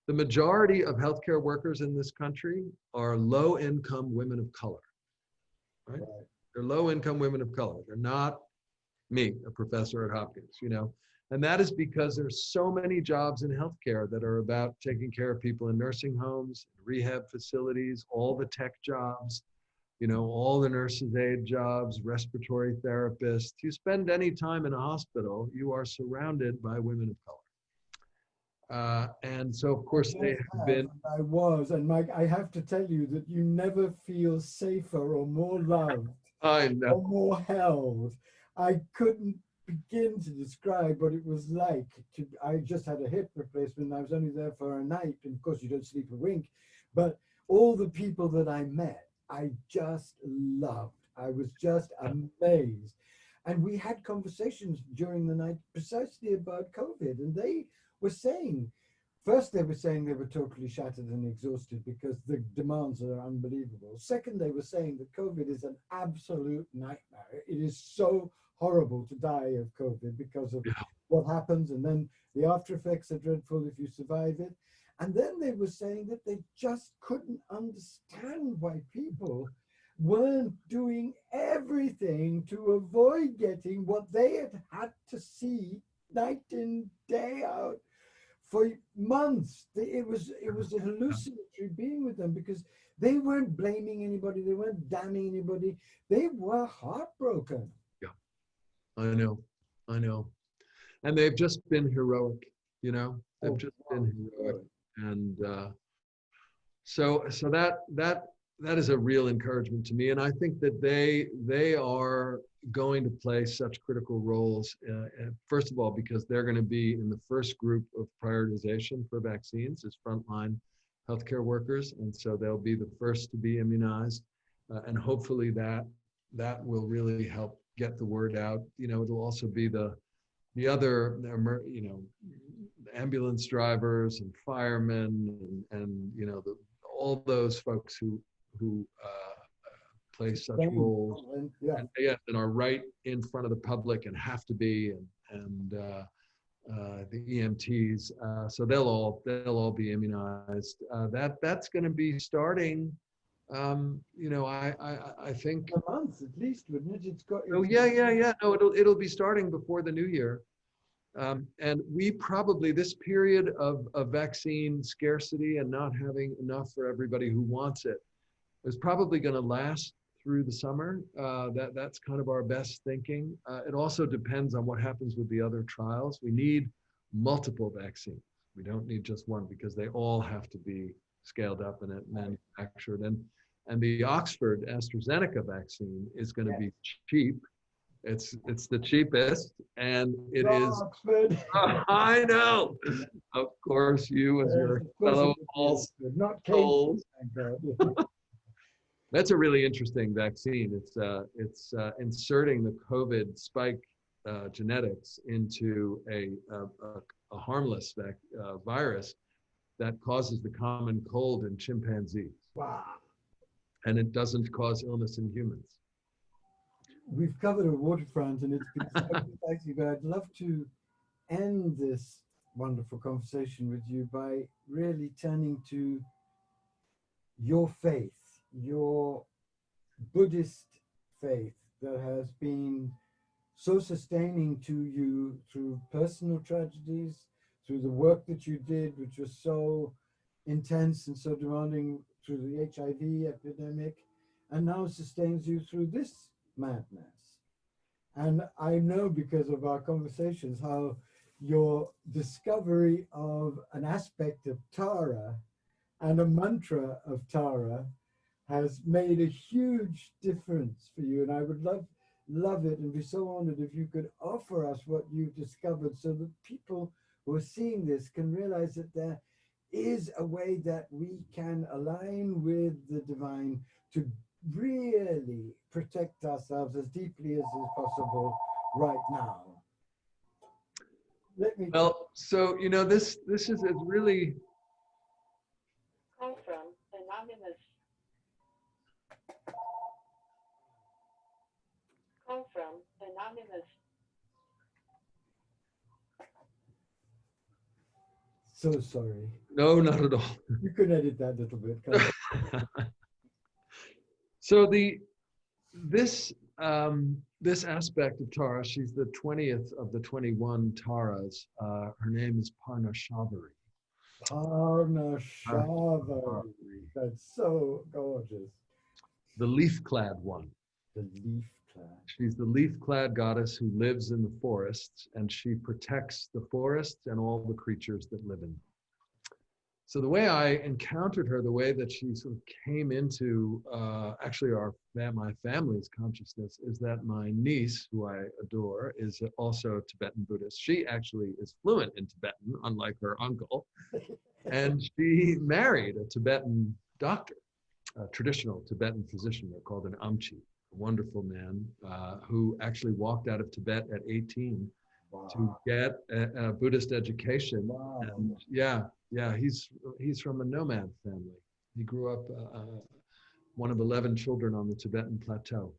the majority of healthcare workers in this country are low-income women of color, right? They're low-income women of color. They're not me, a professor at Hopkins, you know. And that is because there's so many jobs in healthcare that are about taking care of people in nursing homes, rehab facilities, all the tech jobs, you know, all the nurses' aide jobs, respiratory therapists. You spend any time in a hospital, you are surrounded by women of color. And so, of course, they have been. I was, and Mike, I have to tell you that you never feel safer or more loved I know. or more held. I couldn't begin to describe what it was like. I just had a hip replacement, and I was only there for a night, and of course you don't sleep a wink, but all the people that I met, I just loved. I was just amazed. And we had conversations during the night precisely about COVID, and they were saying, first they were saying they were totally shattered and exhausted because the demands are unbelievable. Second, they were saying that COVID is an absolute nightmare. It is so horrible to die of COVID because of what happens, and then the after effects are dreadful if you survive it. And then they were saying that they just couldn't understand why people weren't doing everything to avoid getting what they had had to see night in, day out for months. It was a hallucinatory being with them because they weren't blaming anybody, they weren't damning anybody, they were heartbroken. Yeah, I know. And they've just been heroic, you know, they've just been heroic. And so that is a real encouragement to me. And I think that they are going to play such critical roles, first of all, because they're going to be in the first group of prioritization for vaccines as frontline healthcare workers. And so they'll be the first to be immunized. And hopefully that will really help get the word out. You know, it'll also be the other, you know, ambulance drivers and firemen and you know, all those folks who play such roles and are right in front of the public and have to be, and the EMTs. So they'll all be immunized. That's going to be starting. You know, I think a month at least, wouldn't it? It's got. Oh yeah. No, it'll be starting before the new year. And we probably, this period of vaccine scarcity and not having enough for everybody who wants it is probably going to last through the summer. That's kind of our best thinking. It also depends on what happens with the other trials. We need multiple vaccines. We don't need just one because they all have to be scaled up and manufactured. And the Oxford AstraZeneca vaccine is going to be cheap. It's the cheapest, and it is. I know. Of course, you as your fellow All. That's a really interesting vaccine. It's inserting the COVID spike genetics into a harmless virus that causes the common cold in chimpanzees. Wow. And it doesn't cause illness in humans. We've covered a waterfront and it's been so fantastic, but I'd love to end this wonderful conversation with you by really turning to your faith, your Buddhist faith that has been so sustaining to you through personal tragedies, through the work that you did, which was so intense and so demanding through the HIV epidemic, and now sustains you through this madness. And I know because of our conversations how your discovery of an aspect of Tara and a mantra of Tara has made a huge difference for you. And I would love it and be so honored if you could offer us what you've discovered so that people who are seeing this can realize that there is a way that we can align with the divine to really protect ourselves as deeply as is possible right now. Well, so you know, this is really. Call from anonymous. Call from anonymous. So sorry. No, not at all. You could edit that a little bit. So this aspect of Tara, she's the 20th of the 21 Taras. Her name is Parnashavari. Parnashavari. That's so gorgeous. The leaf-clad one. The leaf-clad. She's the leaf-clad goddess who lives in the forests, and she protects the forests and all the creatures that live in them. So the way I encountered her, the way that she sort of came into actually my family's consciousness, is that my niece, who I adore, is also Tibetan Buddhist. She actually is fluent in Tibetan, unlike her uncle. And she married a Tibetan doctor, a traditional Tibetan physician. They're called an Amchi, a wonderful man who actually walked out of Tibet at 18 to get a Buddhist education. Wow. And he's from a nomad family. He grew up one of 11 children on the Tibetan plateau.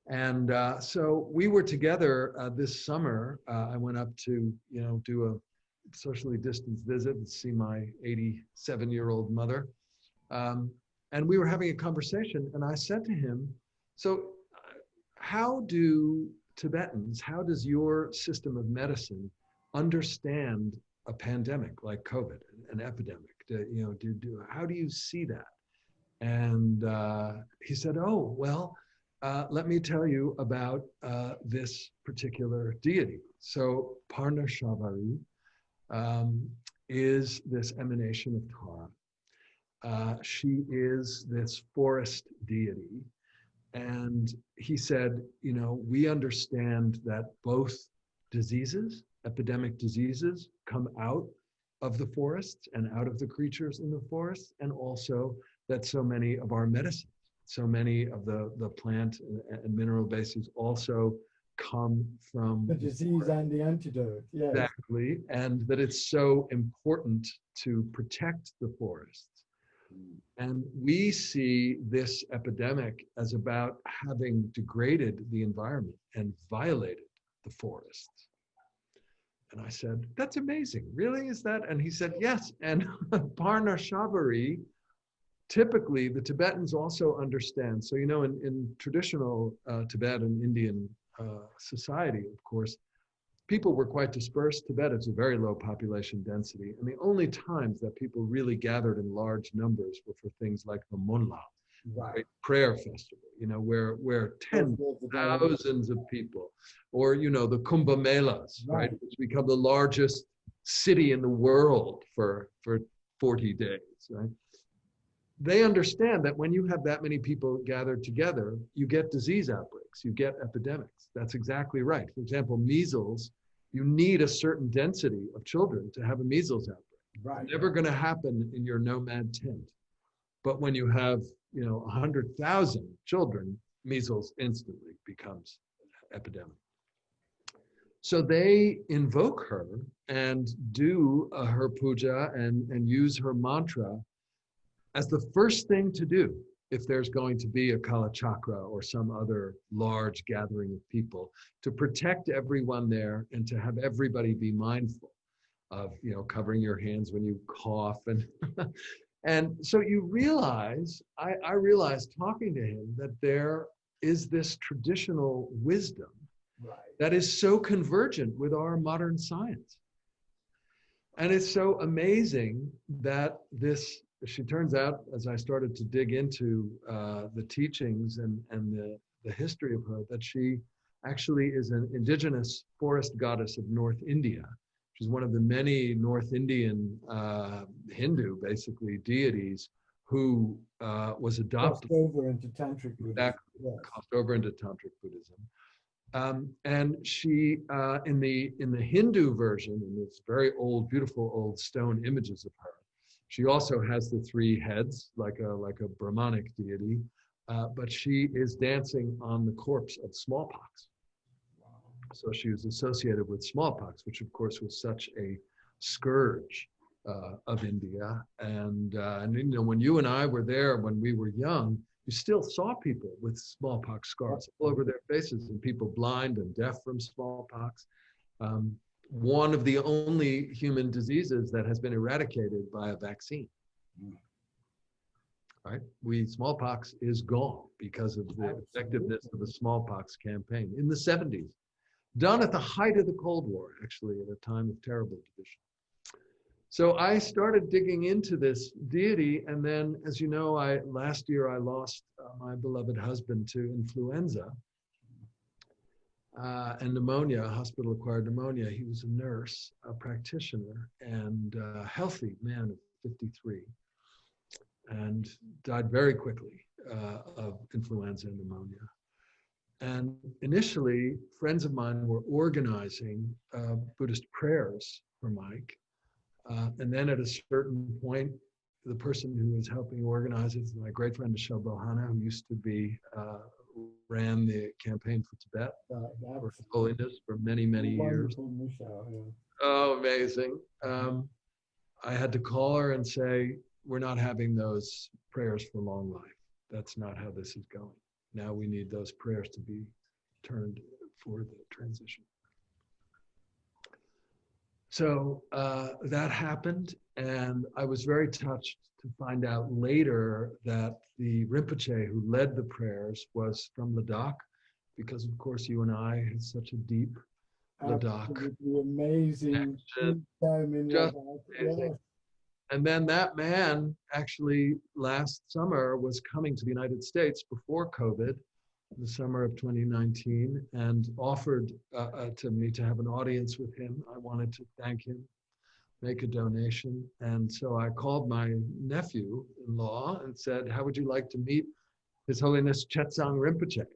And so we were together this summer. I went up to, do a socially distanced visit and see my 87-year-old mother. And we were having a conversation, and I said to him, so how do Tibetans, how does your system of medicine understand a pandemic like COVID, an epidemic? How do you see that? And he said, oh, well, let me tell you about this particular deity. So Parnashavari is this emanation of Tara. She is this forest deity. And he said, we understand that both diseases, epidemic diseases, come out of the forests and out of the creatures in the forests, and also that so many of our medicines, so many of the plant and mineral bases also come from the disease and the antidote. Yes. Exactly. And that it's so important to protect the forests. And we see this epidemic as about having degraded the environment and violated the forests. And I said, that's amazing. Really? Is that? And he said, yes. And Parnashavari, typically the Tibetans also understand. So, in traditional Tibetan Indian society, of course, people were quite dispersed. Tibet is a very low population density. And the only times that people really gathered in large numbers were for things like the Monla, right? Prayer festival, where tens of thousands of people, or, the Kumbh Melas, right? Which become the largest city in the world for 40 days, right? They understand that when you have that many people gathered together, you get disease outbreaks, you get epidemics. That's exactly right. For example, measles, you need a certain density of children to have a measles outbreak. Right. It's never going to happen in your nomad tent. But when you have, 100,000 children, measles instantly becomes epidemic. So they invoke her and do her puja and use her mantra as the first thing to do if there's going to be a Kala Chakra or some other large gathering of people, to protect everyone there and to have everybody be mindful of, covering your hands when you cough. And so you realize, I realized talking to him that there is this traditional wisdom that is so convergent with our modern science. And it's so amazing that she turns out, as I started to dig into the teachings and the history of her, that she actually is an indigenous forest goddess of North India. She's one of the many North Indian Hindu, basically, deities who was adopted. Crossed over into Tantric Buddhism. Crossed over into Tantric Buddhism. And she, in the Hindu version, in this very old, beautiful old stone images of her, she also has the three heads, like a Brahmanic deity, but she is dancing on the corpse of smallpox. Wow. So she was associated with smallpox, which of course was such a scourge of India. And when you and I were there when we were young, you still saw people with smallpox scars all over their faces, and people blind and deaf from smallpox. One of the only human diseases that has been eradicated by a vaccine. Right? Smallpox is gone because of the effectiveness of the smallpox campaign in the 70s, done at the height of the Cold War, actually, at a time of terrible division. So I started digging into this deity, and then, as you know, last year I lost my beloved husband to influenza. And pneumonia, hospital-acquired pneumonia. He was a nurse, a practitioner, and a healthy man of 53, and died very quickly of influenza and pneumonia. And initially, friends of mine were organizing Buddhist prayers for Mike. And then at a certain point, the person who was helping organize it is my great friend Michelle Bohanna, who used to be ran the campaign for Tibet, for His Holiness, for many, many years. Michelle, yeah. Oh, amazing. I had to call her and say, we're not having those prayers for long life. That's not how this is going. Now we need those prayers to be turned for the transition. So that happened, and I was very touched to find out later that the Rinpoche who led the prayers was from Ladakh, because of course you and I had such a deep Ladakh. Absolutely amazing. Just amazing. And then that man actually last summer was coming to the United States before COVID, in the summer of 2019, and offered to me to have an audience with him. I wanted to thank him, make a donation. And so I called my nephew-in-law and said, how would you like to meet His Holiness Chetsang Rinpoche?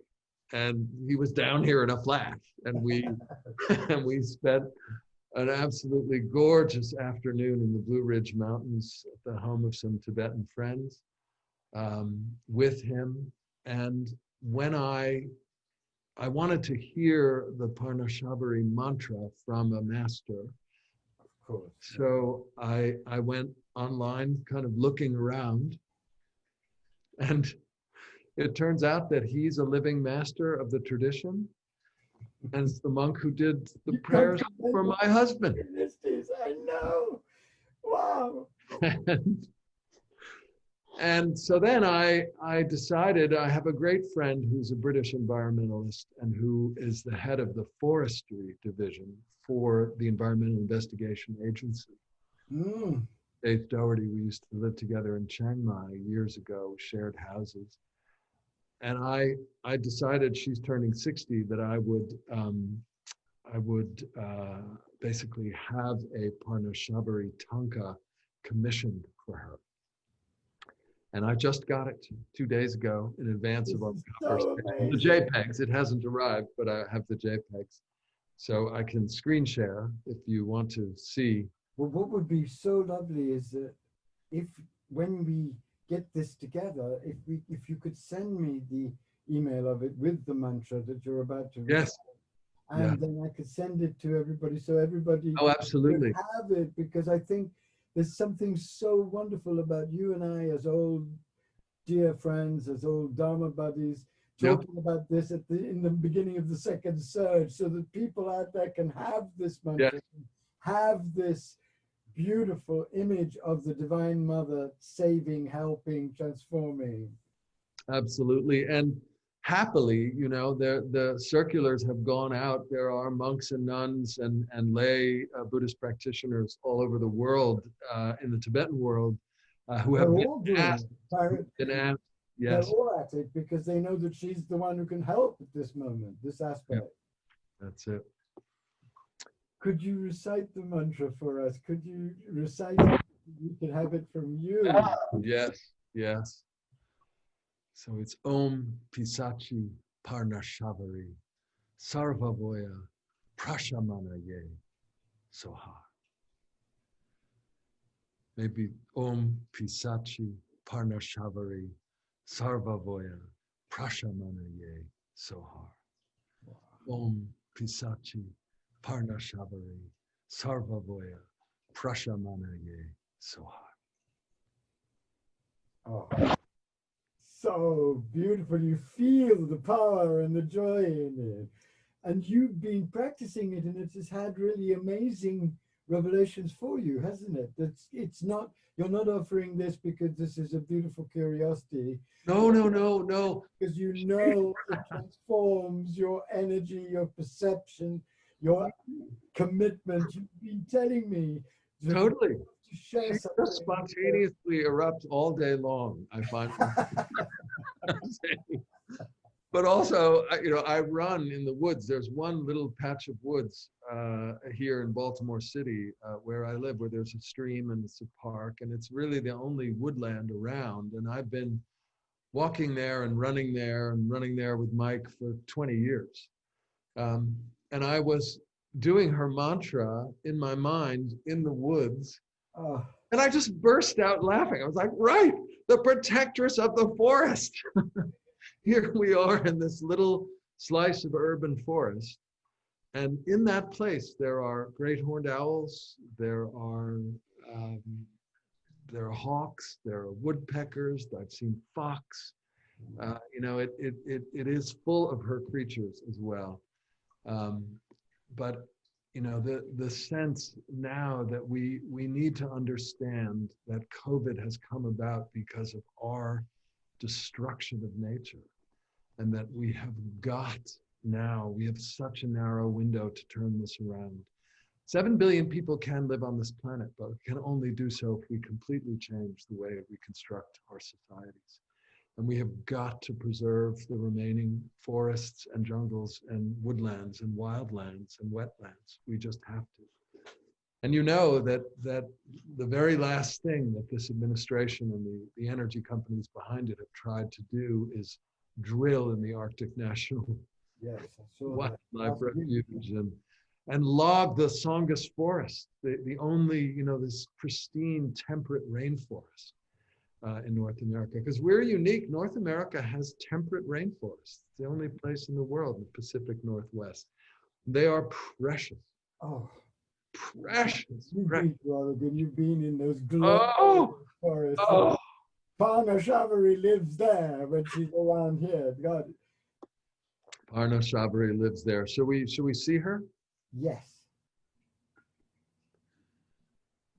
And he was down here in a flash. And we, and we spent an absolutely gorgeous afternoon in the Blue Ridge Mountains at the home of some Tibetan friends with him. And when I wanted to hear the Parnashabari mantra from a master, of course. So I went online, kind of looking around, and it turns out that he's a living master of the tradition, and it's the monk who did the prayers for my husband. I know. Wow. And so then I decided, I have a great friend who's a British environmentalist and who is the head of the forestry division for the Environmental Investigation Agency. Dave Doherty, we used to live together in Chiang Mai years ago, shared houses. And I decided, she's turning 60, that I would basically have a Parnashabari Tanka commissioned for her. And I just got it 2 days ago in advance of our conversation. The JPEGs, it hasn't arrived, but I have the JPEGs. So I can screen share if you want to see. Well, what would be so lovely is that when we get this together, if you could send me the email of it with the mantra that you're about to recite, and then I could send it to everybody, so everybody absolutely could have it, because I think there's something so wonderful about you and I as old dear friends, as old Dharma buddies, talking about this in the beginning of the second surge, so that people out there can have this mantra, have this beautiful image of the Divine Mother saving, helping, transforming. Absolutely. And happily, you know, the circulars have gone out. There are monks and nuns and lay Buddhist practitioners all over the world, in the Tibetan world, who have been asked. Yes. They're all at it because they know that she's the one who can help at this moment, this aspect. That's it. Could you recite the mantra for us? Could you recite it? We could have it from you. Yes, yes. So it's Om Pisachi Parnashabari Sarvavoya Prashamana Ye Soha. Maybe Om Pisachi Parnashabari Sarvavoya Prashamana Ye Soha. Om Pisachi Parnashabari Sarvavoya Prashamana Ye Soha. Oh, so beautiful. You feel the power and the joy in it. And you've been practicing it, and it has had really amazing revelations for you, hasn't it? It's not, you're not offering this because this is a beautiful curiosity. No. Because you know it transforms your energy, your perception, your commitment. You've been telling me. Totally. To share she just spontaneously erupts all day long, I find. But also, you know, I run in the woods. There's one little patch of woods here in Baltimore City where I live, where there's a stream and it's a park, and it's really the only woodland around. And I've been walking there and running there with Mike for 20 years. And I was doing her mantra in my mind in the woods. And I just burst out laughing. I was like, right, the protectress of the forest. here we are in this little slice of urban forest. And in that place, there are great horned owls, um, there are hawks, there are woodpeckers, I've seen fox. It is full of her creatures as well. But the sense now that we need to understand that COVID has come about because of our destruction of nature, and that we have such a narrow window to turn this around. 7 billion people can live on this planet, but we can only do so if we completely change the way we construct our societies. And we have got to preserve the remaining forests and jungles and woodlands and wildlands and wetlands. We just have to. And you know that the very last thing that this administration and the energy companies behind it have tried to do is drill in the Arctic National Yes, I saw that. Wildlife Refuge and log the Songus Forest, the only, this pristine temperate rainforest in North America. Because we're unique. North America has temperate rainforests. It's the only place in the world in the Pacific Northwest. They are precious. Oh, precious. you've been to Oregon. You've been in those glorious forests. Oh. Parna Shavari lives there when she's around here. God. Parna Shavari lives there. Shall we see her? Yes.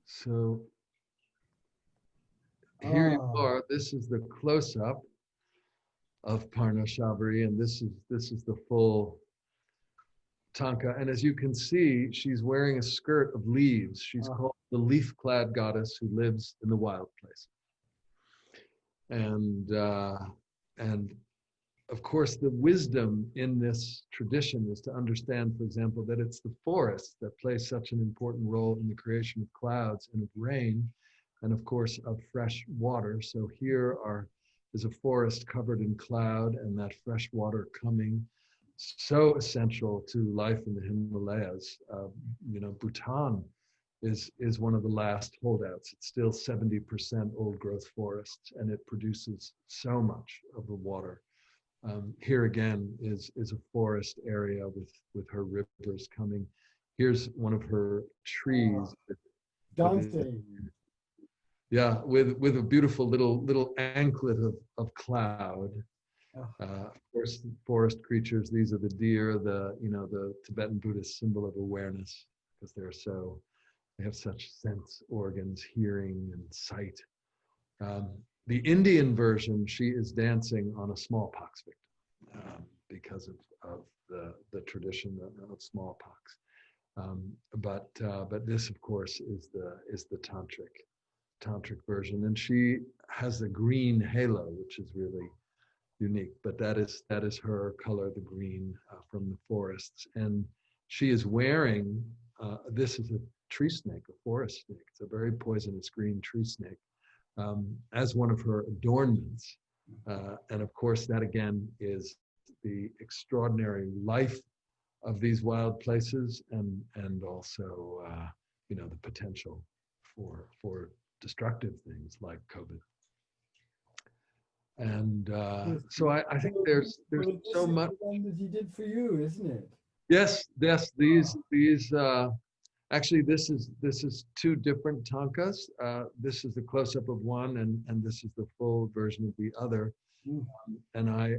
So here you are. This is the close-up of Parna Shavari, and this is the full tanka. And as you can see, she's wearing a skirt of leaves. She's called the leaf-clad goddess who lives in the wild place. And of course, the wisdom in this tradition is to understand, for example, that it's the forests that play such an important role in the creation of clouds and of rain, and of course of fresh water. So here is a forest covered in cloud, and that fresh water coming, so essential to life in the Himalayas. Bhutan is one of the last holdouts. It's still 70% old growth forests, and it produces so much of the water. Here again is a forest area with her rivers coming. Here's one of her trees. Dancing. Yeah, with a beautiful little anklet of cloud. Of course, forest creatures. These are the deer, the Tibetan Buddhist symbol of awareness, because they have such sense organs, hearing and sight. The Indian version, she is dancing on a smallpox victim because of the tradition of smallpox. But this, of course, is the tantric version, and she has a green halo, which is really unique. But that is her color, the green from the forests, and she is wearing. This is a tree snake, a forest snake. It's a very poisonous green tree snake. As one of her adornments. And of course, that again is the extraordinary life of these wild places, and also the potential for destructive things like COVID. And so I think there's so much. The one that he did for you, isn't it? Yes. These actually, this is two different tankas. This is the close-up of one, and this is the full version of the other. And I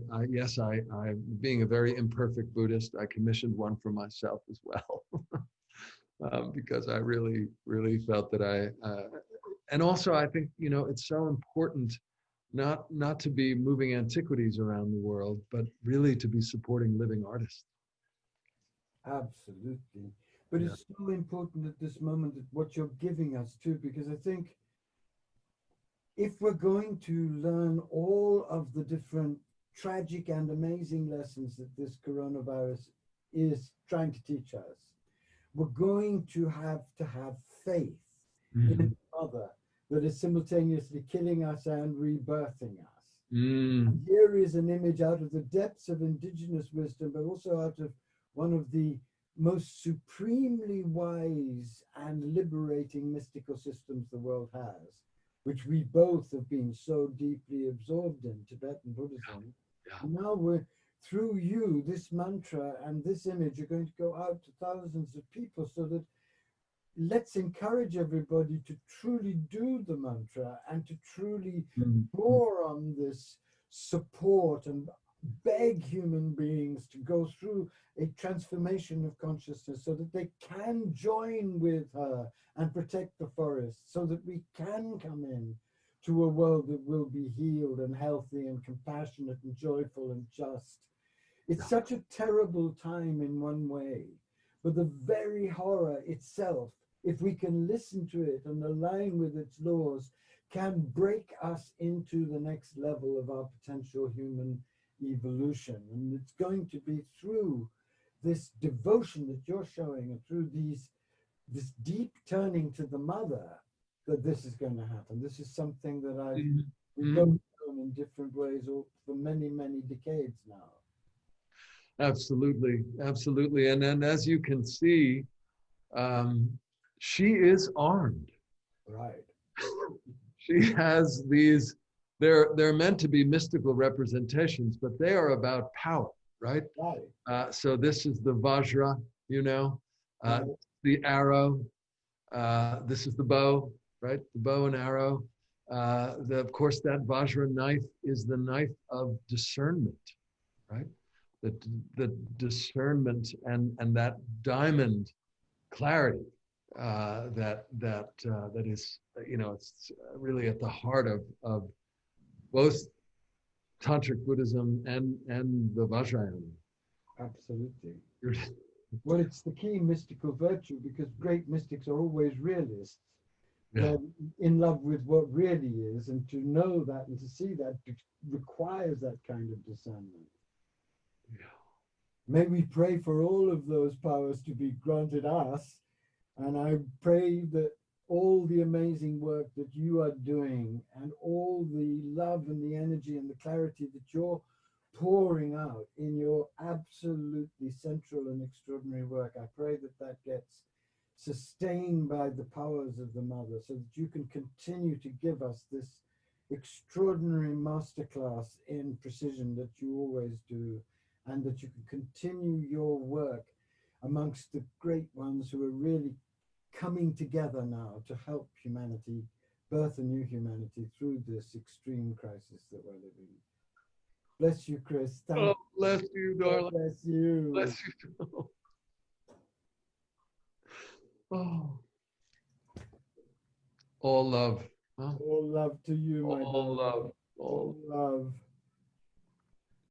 being a very imperfect Buddhist, I commissioned one for myself as well, because I really felt that and also I think it's so important not to be moving antiquities around the world, but really to be supporting living artists. Absolutely. But it's so important at this moment that what you're giving us too, because I think if we're going to learn all of the different tragic and amazing lessons that this coronavirus is trying to teach us, we're going to have faith in a mother that is simultaneously killing us and rebirthing us. And here is an image out of the depths of indigenous wisdom, but also out of one of the most supremely wise and liberating mystical systems the world has, which we both have been so deeply absorbed in, Tibetan Buddhism. Yeah. And now we're, through you, this mantra and this image are going to go out to thousands of people, so that let's encourage everybody to truly do the mantra and to truly Mhm. pour on this support and beg human beings to go through a transformation of consciousness so that they can join with her and protect the forest, so that we can come in to a world that will be healed and healthy and compassionate and joyful and just. It's such a terrible time in one way, but the very horror itself, if we can listen to it and align with its laws, can break us into the next level of our potential human evolution. And it's going to be through this devotion that you're showing and through this deep turning to the mother that this is going to happen. This is something that we've both done in different ways for many, many decades now. Absolutely, absolutely. And then, as you can see, she is armed. Right. She has these. They're meant to be mystical representations, but they are about power, right? Right. So this is the Vajra, Right. the arrow. This is the bow, right? The bow and arrow. Of course, that Vajra knife is the knife of discernment, right? The discernment and that diamond clarity that is, it's really at the heart of both tantric Buddhism and the Vajrayana. Absolutely. Well, it's the key mystical virtue, because great mystics are always realists. Yeah. They're in love with what really is, and to know that and to see that requires that kind of discernment. Yeah. May we pray for all of those powers to be granted us. And I pray that all the amazing work that you are doing and all the love and the energy and the clarity that you're pouring out in your absolutely central and extraordinary work, I pray that that gets sustained by the powers of the Mother, so that you can continue to give us this extraordinary masterclass in precision that you always do, and that you can continue your work amongst the great ones who are really coming together now to help humanity birth a new humanity through this extreme crisis that we're living. Bless you, Chris. Thank you. Bless you, darling. Bless you. Bless you. Oh. All love. Huh? All love to you, my All darling. love. All love.